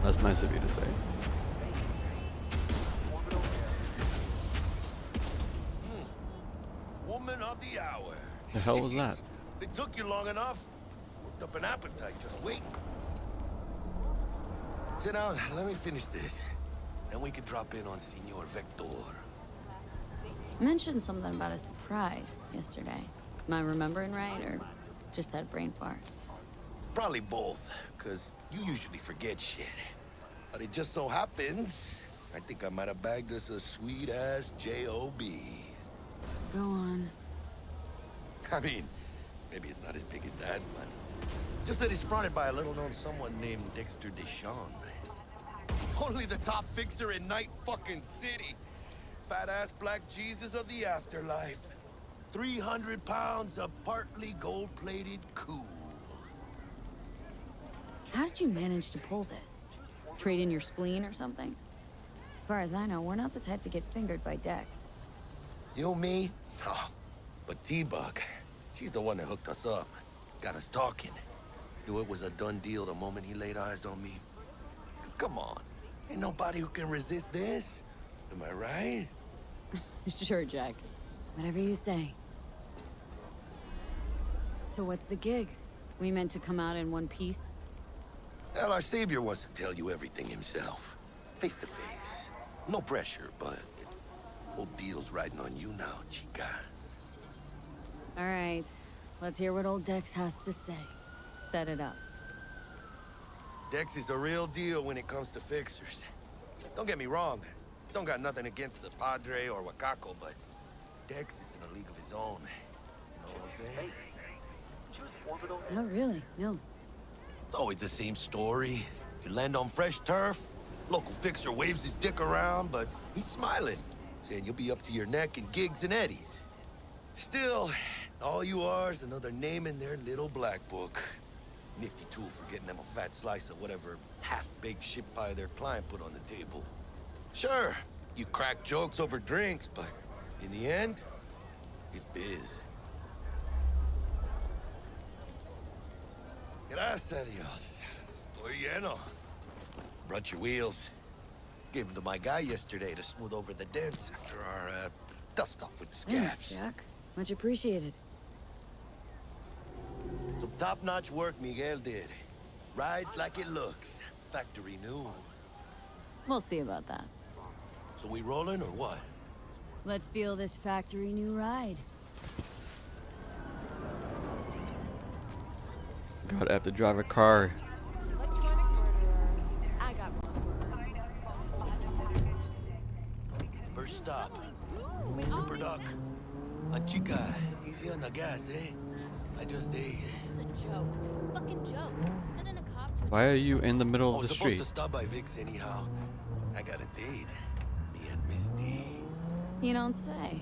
That's nice of you to say. Woman of the hour. The hell was that? It took you long enough. Worked up an appetite, just wait. Sit down, let me finish this. Then we can drop in on Senor Vector. Mentioned something about a surprise yesterday. Am I remembering right, or just had a brain fart? Probably both, because you usually forget shit. But it just so happens, I think I might have bagged us a sweet-ass J.O.B. Go on. I mean, maybe it's not as big as that, but just that it's fronted by a little-known someone named Dexter Deshawn. Only the top fixer in Night fucking City. Fat-ass black Jesus of the afterlife. 300 pounds of partly gold-plated cool. How did you manage to pull this? Trade in your spleen or something? As far as I know, we're not the type to get fingered by Dex. You, me? Oh, but T-Bug, she's the one that hooked us up. Got us talking. Knew it was a done deal the moment he laid eyes on me. 'Cause come on, ain't nobody who can resist this. Am I right? Sure, Jack. Whatever you say. So what's the gig? We meant to come out in one piece? Well, our savior wants to tell you everything himself. Face to face. No pressure, but whole deal's riding on you now, chica. All right. Let's hear what old Dex has to say. Set it up. Dex is a real deal when it comes to fixers. Don't get me wrong. Don't got nothing against the Padre or Wakako, but Dex is in a league of his own. You know what I'm saying? No, really, no. It's always the same story. You land on fresh turf, local fixer waves his dick around, but he's smiling, saying you'll be up to your neck in gigs and eddies. Still, all you are is another name in their little black book. Nifty tool for getting them a fat slice of whatever half-baked shit pie their client put on the table. Sure, you crack jokes over drinks, but in the end, it's biz. Gracias a Dios. Estoy lleno. Brought your wheels. Gave them to my guy yesterday to smooth over the dents after our dust-off with the Thanks, scabs. Jack. Much appreciated. Some top-notch work Miguel did. Rides like it looks. Factory new. We'll see about that. So we rolling or what? Let's feel this factory new ride. God, I have to drive a car. I got First stop. Ripper Duck. Chica, easy on the gas, eh? I just ate. This is a joke. Fucking joke. Sit in a cop to Why are you in the middle I of was the supposed street? to stop by Vic's anyhow. I got a date. Me and Misty. You don't say.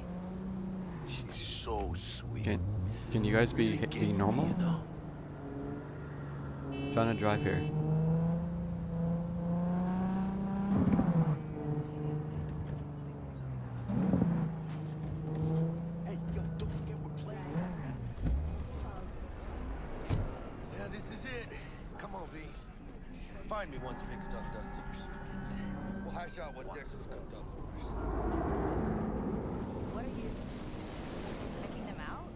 She's so sweet. Can you guys be Really be gets me, normal? you know? Trying to drive here. Yeah, this is it. Come on, V. Find me once Vic's done dusted your circuits. We'll hash out what Dex has cooked up for us. What are you checking them out?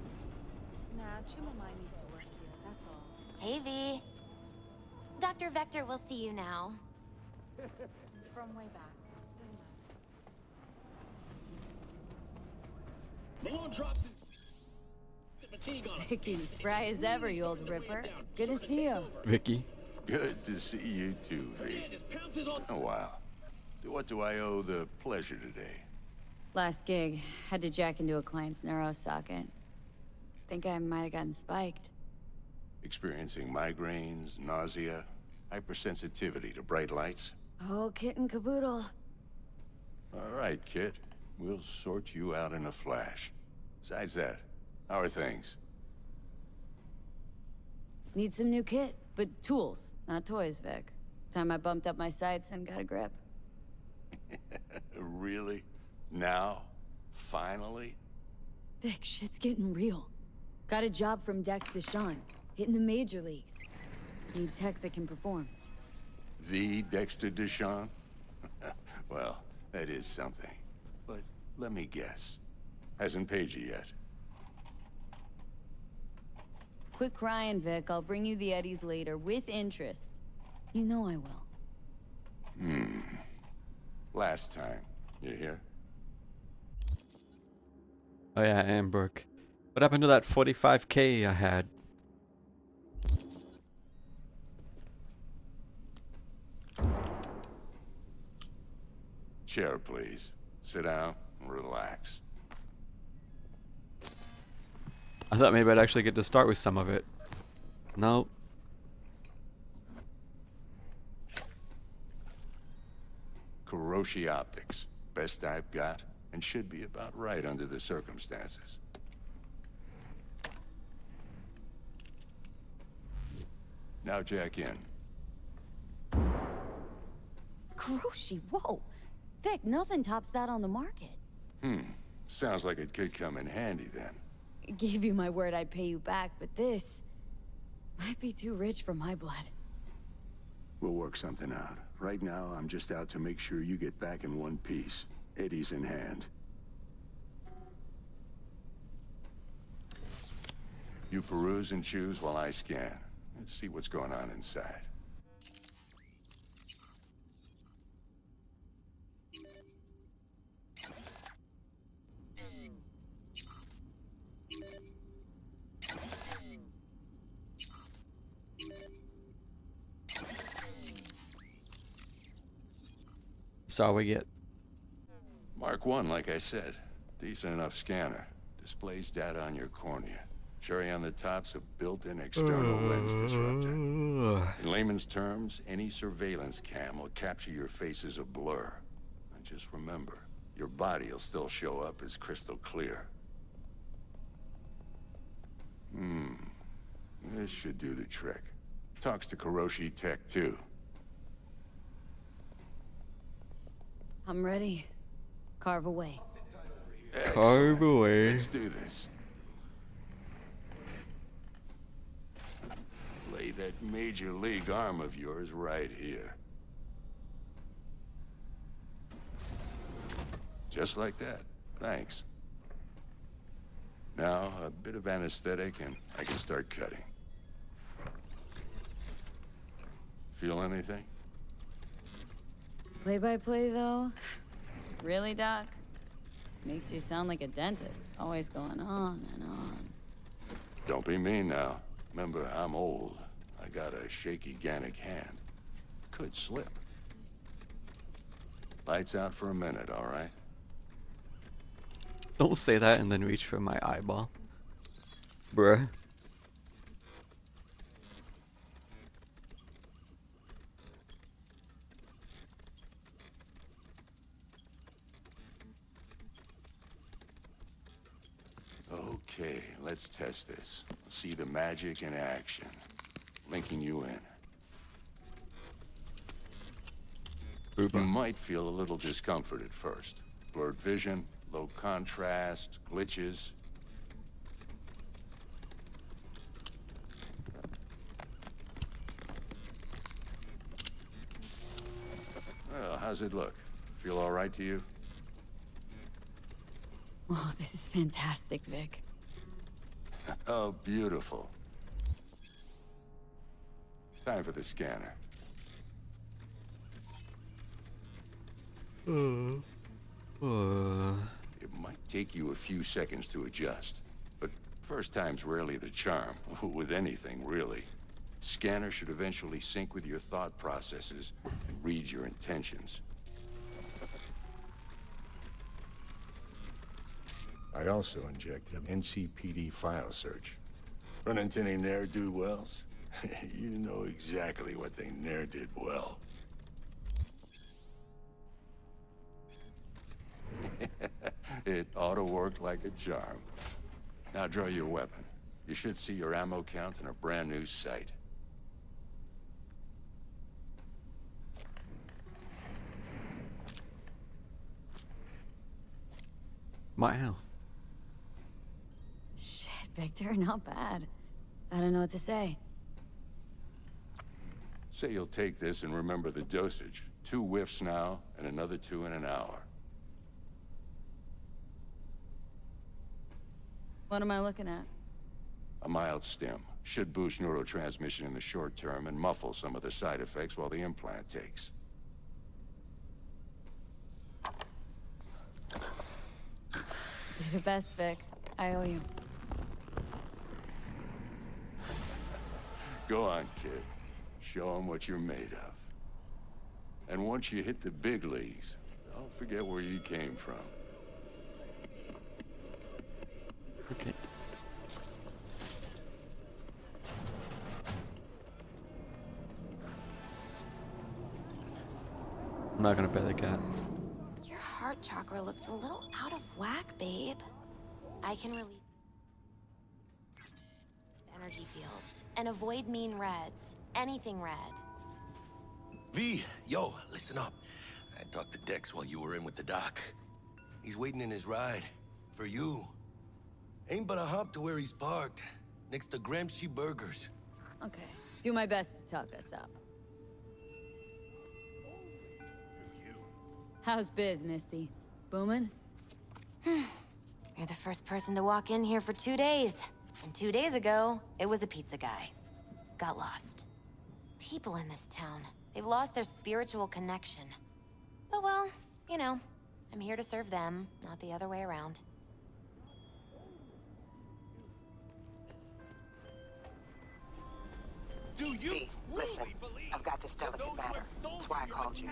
Nah, Chima mine used to work here, that's all. Hey, V. Dr. Vector will see you now. From way back. Malone drops his fatigue on him. Vicky, spry as ever, you old ripper. Good to see you. Vicky. Good to see you too, V. Oh, wow. To what do I owe the pleasure today? Last gig, had to jack into a client's neuro socket. Think I might have gotten spiked. Experiencing migraines, nausea, hypersensitivity to bright lights? Oh, kit and caboodle. All right, Kit. We'll sort you out in a flash. Besides that, how are things? Need some new kit, but tools, not toys, Vic. Time I bumped up my sights and got a grip. Really? Now? Finally? Vic, shit's getting real. Got a job from Dex Deshawn, hitting the major leagues. Need tech that can perform. The See Dexter Deshawn? Well, that is something. But let me guess. Hasn't paid you yet. Quit crying, Vic. I'll bring you the eddies later, with interest. You know I will. Last time. You hear? Oh yeah, Ambrook. What happened to that 45K I had? Chair, please. Sit down and relax. I thought maybe I'd actually get to start with some of it. Nope. Kuroshi Optics. Best I've got, and should be about right under the circumstances. Now jack in. Kuroshi, whoa! Vic, nothing tops that on the market. Sounds like it could come in handy then. Gave you my word I'd pay you back, but this might be too rich for my blood. We'll work something out. Right now, I'm just out to make sure you get back in one piece. Eddie's in hand. You peruse and choose while I scan. Let's see what's going on inside. That's all we get. Mark 1, like I said. Decent enough scanner. Displays data on your cornea. Cherry on the top's a built-in external lens disruptor. In layman's terms, any surveillance cam will capture your face as a blur. And just remember, your body will still show up as crystal clear. This should do the trick. Talks to Kuroshi Tech, too. I'm ready. Carve away. Carve away. Let's do this. Lay that major league arm of yours right here. Just like that. Thanks. Now, a bit of anesthetic and I can start cutting. Feel anything? Play-by-play, though? Really, Doc? Makes you sound like a dentist, always going on and on. Don't be mean now. Remember, I'm old. I got a shaky Gannic hand. Could slip. Lights out for a minute, all right? Don't say that and then reach for my eyeball. Bruh. Okay, let's test this. See the magic in action. Linking you in. You might feel a little discomfort at first. Blurred vision, low contrast, glitches. Well, how's it look? Feel all right to you? Oh, this is fantastic, Vic. Oh, beautiful. Time for the scanner. It might take you a few seconds to adjust, but first time's rarely the charm, with anything, really. Scanner should eventually sync with your thought processes and read your intentions. I also injected an NCPD file search. Run into any ne'er-do-wells? You know exactly what they ne'er did well. It ought to work like a charm. Now draw your weapon. You should see your ammo count in a brand new sight. Wow. Shit, Victor, not bad. I don't know what to say. Say you'll take this and remember the dosage. 2 whiffs now, and another 2 in an hour. What am I looking at? A mild stim. Should boost neurotransmission in the short term and muffle some of the side effects while the implant takes. You're the best, Vic. I owe you. Go on, kid. Show them what you're made of. And once you hit the big leagues, don't forget where you came from. Okay. I'm not gonna pet the cat. Your heart chakra looks a little out of whack, babe. I can release energy fields and avoid mean reds. Anything red. V, yo, listen up. I talked to Dex while you were in with the doc. He's waiting in his ride. For you. Ain't but a hop to where he's parked. Next to Gramsci Burgers. Okay. Do my best to talk us up. How's biz, Misty? Booming? You're the first person to walk in here for 2 days. And 2 days ago, it was a pizza guy. Got lost. People in this town, they've lost their spiritual connection. But well, you know, I'm here to serve them, not the other way around. V, listen, I've got this delicate matter. That's why I called you.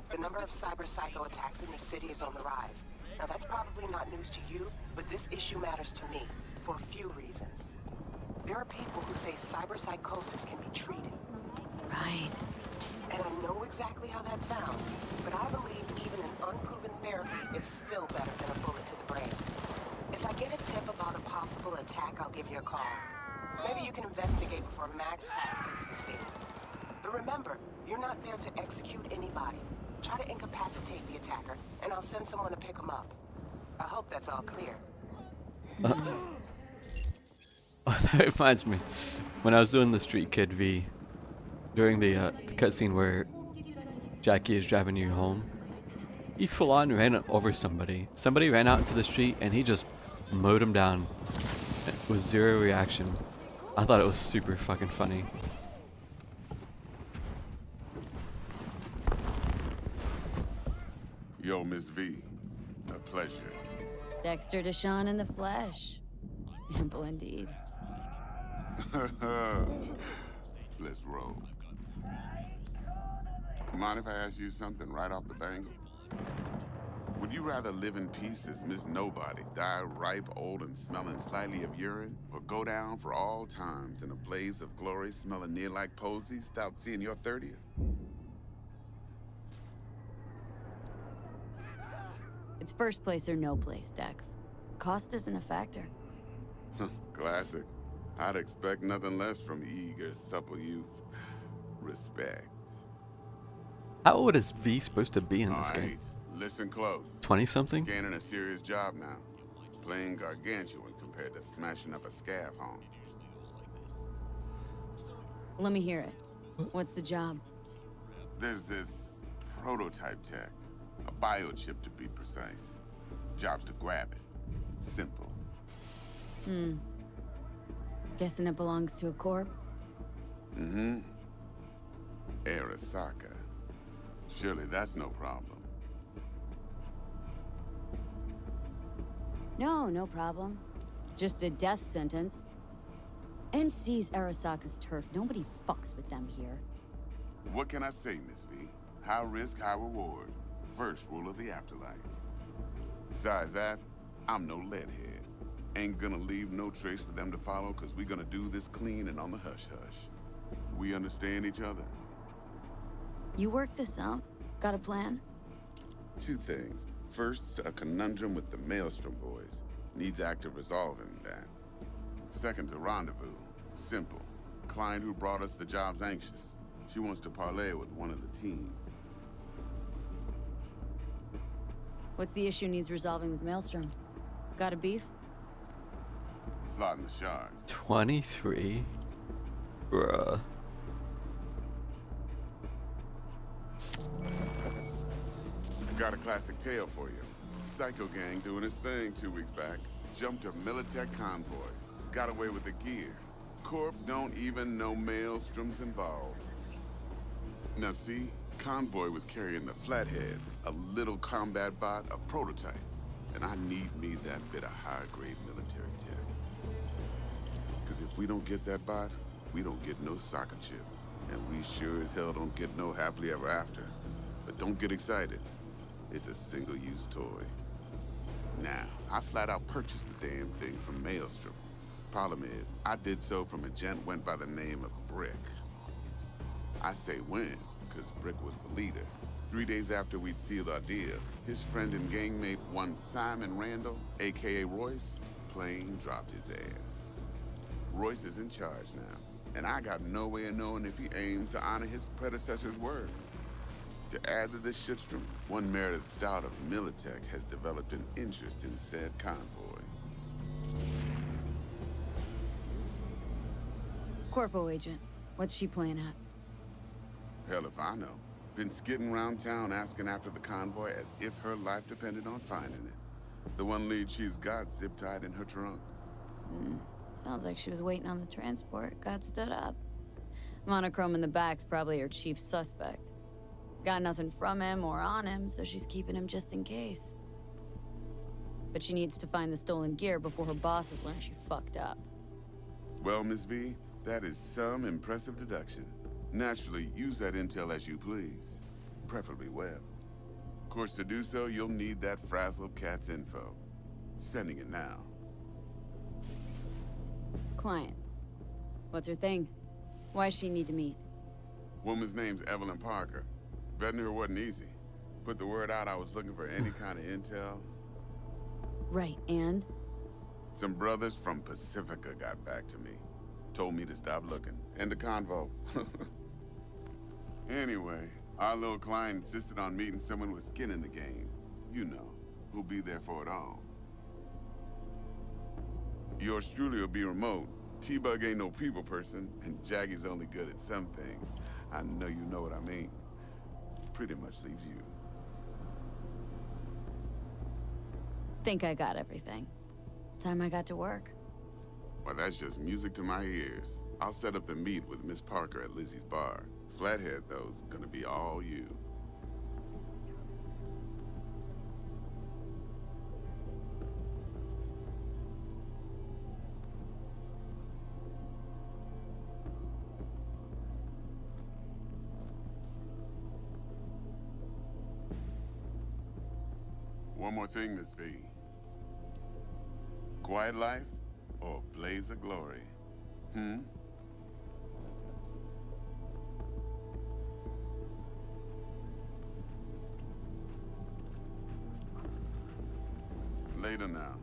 The number of cyber psycho attacks in the city is on the rise. Now that's probably not news to you, but this issue matters to me for a few reasons. There are people who say cyberpsychosis can be treated. Right. And I know exactly how that sounds, but I believe even an unproven therapy is still better than a bullet to the brain. If I get a tip about a possible attack, I'll give you a call. Maybe you can investigate before Max Tag hits the scene. But remember, you're not there to execute anybody. Try to incapacitate the attacker, and I'll send someone to pick him up. I hope that's all clear. Oh, that reminds me. When I was doing the Street Kid V, during the cutscene where Jackie is driving you home, he full on ran over somebody. Somebody ran out into the street and he just mowed him down with zero reaction. I thought it was super fucking funny. Yo, Miss V. A pleasure. Dexter Deshawn in the flesh. Ample indeed. Let's roll. Mind if I ask you something right off the bangle? Would you rather live in peace as Miss Nobody, die ripe, old, and smelling slightly of urine, or go down for all times in a blaze of glory smelling near like posies without seeing your 30th? It's first place or no place, Dex. Cost isn't a factor. Classic. I'd expect nothing less from eager, supple youth. Respect. How old is V supposed to be in this All game? right, listen close. 20 something? Scanning a serious job now. Playing gargantuan compared to smashing up a scav home. Let me hear it. What's the job? There's this prototype tech. A biochip to be precise. Job's to grab it. Simple. Guessing it belongs to a corp? Mm-hmm. Arasaka. Surely that's no problem. No problem. Just a death sentence. NC's Arasaka's turf. Nobody fucks with them here. What can I say, Miss V? High risk, high reward. First rule of the afterlife. Besides that, I'm no leadhead. Ain't gonna leave no trace for them to follow, cause we gonna do this clean and on the hush-hush. We understand each other? You work this out? Got a plan? 2 things. First, a conundrum with the Maelstrom boys. Needs active resolving that. Second, a rendezvous. Simple. Client who brought us the job's anxious. She wants to parlay with one of the team. What's the issue needs resolving with Maelstrom? Got a beef? Slot in the shard. 23? Bruh. Got a classic tale for you. Psycho gang doing his thing 2 weeks back. Jumped a Militech convoy. Got away with the gear. Corp don't even know Maelstrom's involved. Now see, convoy was carrying the Flathead, a little combat bot, a prototype. And I need me that bit of high-grade military tech. Because if we don't get that bot, we don't get no soccer chip. And we sure as hell don't get no happily ever after. But don't get excited. It's a single-use toy. Now, I flat out purchased the damn thing from Maelstrom. Problem is, I did so from a gent went by the name of Brick. I say when, because Brick was the leader. 3 days after we'd sealed our deal, his friend and gangmate, one Simon Randall, aka Royce, plain dropped his ass. Royce is in charge now, and I got no way of knowing if he aims to honor his predecessor's word. To add to this shitstorm, one Meredith Stout of Militech has developed an interest in said convoy. Corpo agent. What's she playing at? Hell if I know. Been skidding around town asking after the convoy as if her life depended on finding it. The one lead she's got zip-tied in her trunk. Sounds like she was waiting on the transport, got stood up. Monochrome in the back's probably her chief suspect. Got nothing from him or on him, so she's keeping him just in case. But she needs to find the stolen gear before her bosses learn she fucked up. Well, Miss V, that is some impressive deduction. Naturally, use that intel as you please. Preferably well. Of course, to do so, you'll need that frazzled cat's info. Sending it now. Client. What's her thing? Why's she need to meet? Woman's name's Evelyn Parker. Vetting her wasn't easy. Put the word out I was looking for any kind of intel. Right, and? Some brothers from Pacifica got back to me. Told me to stop looking. End the convo. Anyway, our little client insisted on meeting someone with skin in the game. You know, who'll be there for it all. Yours truly will be remote. T-Bug ain't no people person, and Jaggy's only good at some things. I know you know what I mean. Pretty much leaves you. Think I got everything. Time I got to work. Well, that's just music to my ears. I'll set up the meet with Miss Parker at Lizzie's bar. Flathead, though's gonna be all you. One more thing, Miss V. Quiet life or blaze of glory? Later now.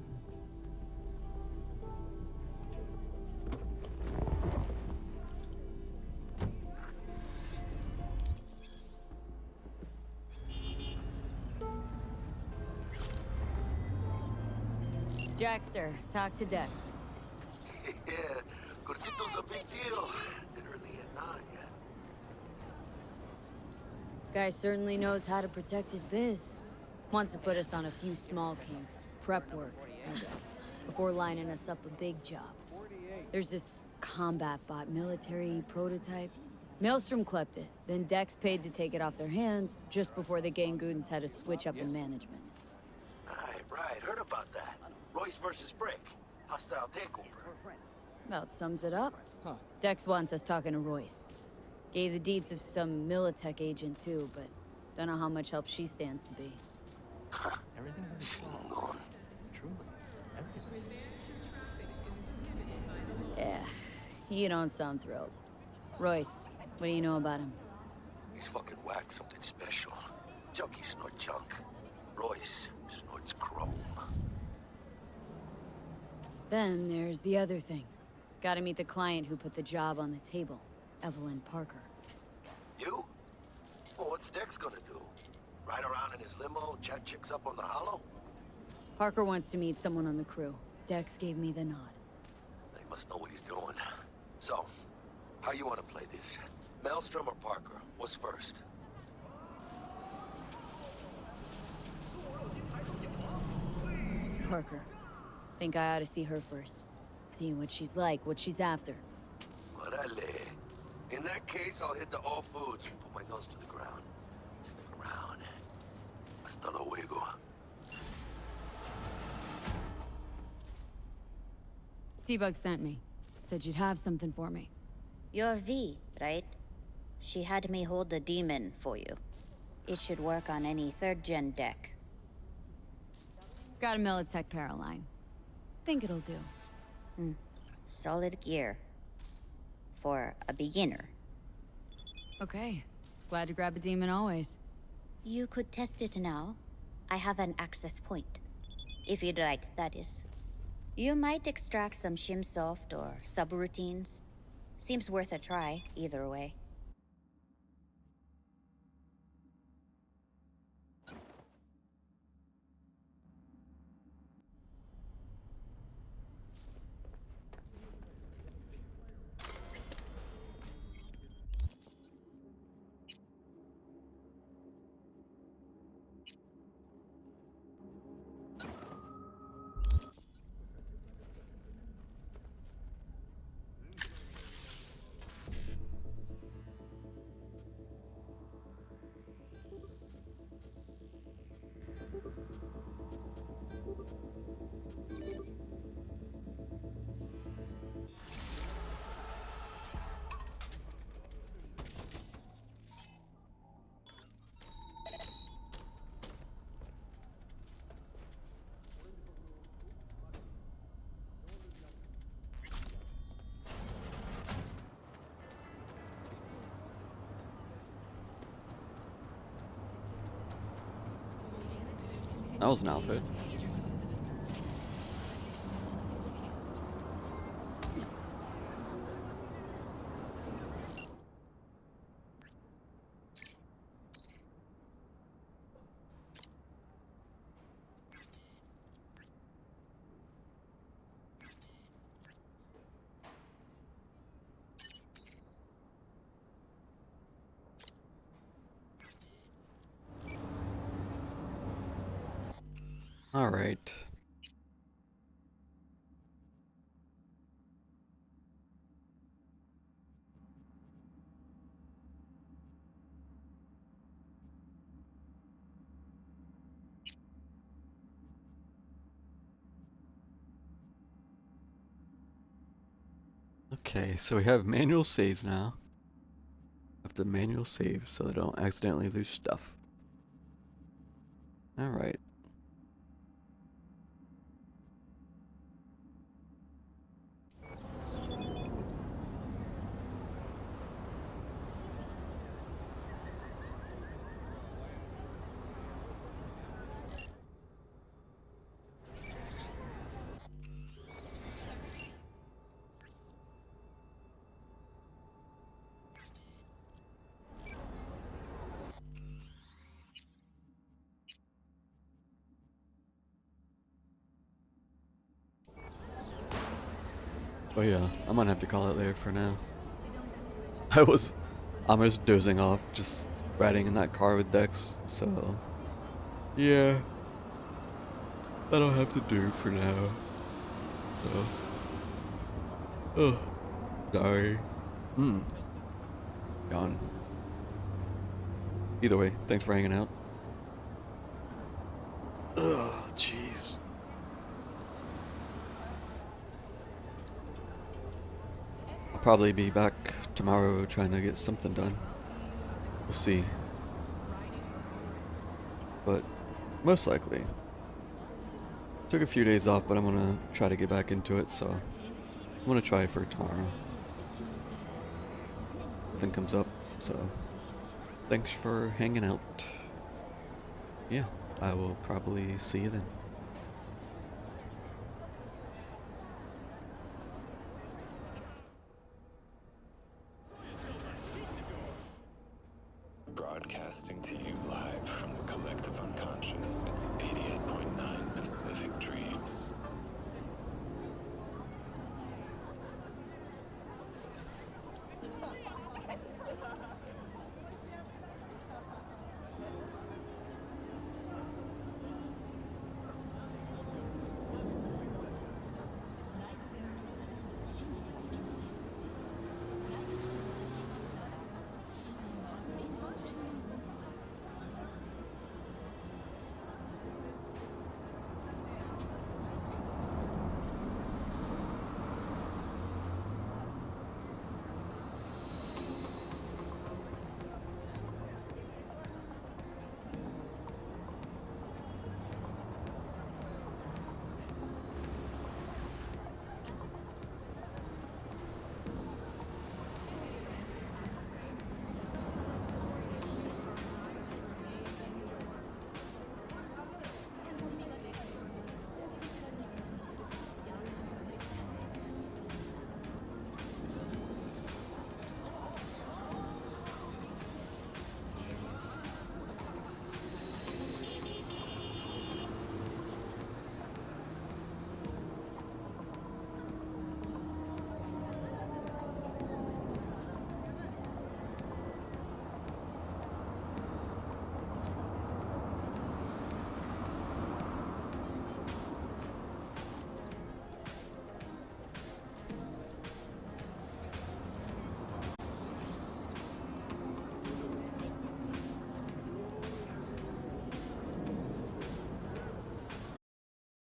Jackster, talk to Dex. Yeah, Gordito's a big deal. Literally at 9, yeah. Guy certainly knows how to protect his biz. Wants to put us on a few small kinks. Prep work, I guess. Before lining us up a big job. There's this combat bot military prototype. Maelstrom clept it, then Dex paid to take it off their hands just before the Gangoons had to switch up in management. Right, heard about that. Royce versus Brick. Hostile takeover. About sums it up. Dex wants us talking to Royce. Gave the deeds of some Militech agent too, but don't know how much help she stands to be. Everything's gone. Truly. Everything. Yeah, you don't sound thrilled. Royce, what do you know about him? He's fucking whack, something special. Junkies snort junk. Royce snorts chrome. Then there's the other thing. Gotta meet the client who put the job on the table, Evelyn Parker. You? Well, what's Dex gonna do? Ride around in his limo, chat chicks up on the hollow? Parker wants to meet someone on the crew. Dex gave me the nod. He must know what he's doing. So, how you want to play this? Maelstrom or Parker? What's first? Parker. Think I ought to see her first. See what she's like, what she's after. Orale. In that case, I'll hit the All Foods and put my nose to the ground. Sniff around. Hasta luego. T-Bug sent me. Said you'd have something for me. You're V, right? She had me hold the demon for you. It should work on any 3rd-gen deck. Got a Militech Paraline. Think it'll do. Solid gear. For a beginner. Okay. Glad to grab a demon always. You could test it now. I have an access point. If you'd like, that is. You might extract some shimsoft or subroutines. Seems worth a try, either way. That was an outfit. All right. Okay, so we have manual saves now. Have to manual save so I don't accidentally lose stuff. All right. Oh yeah, I'm gonna have to call it later for now. I was dozing off, just riding in that car with Dex, so yeah, that'll have to do for now. So, oh, sorry. Gone. Either way, thanks for hanging out. Ugh, jeez. I'll probably be back tomorrow trying to get something done. We'll see. But most likely. Took a few days off, but I'm gonna try to get back into it, so I'm gonna try for tomorrow. Nothing comes up, so thanks for hanging out. Yeah, I will probably see you then. Broadcasting to you live from the collective unconscious. It's 88.9 Pacific Dream.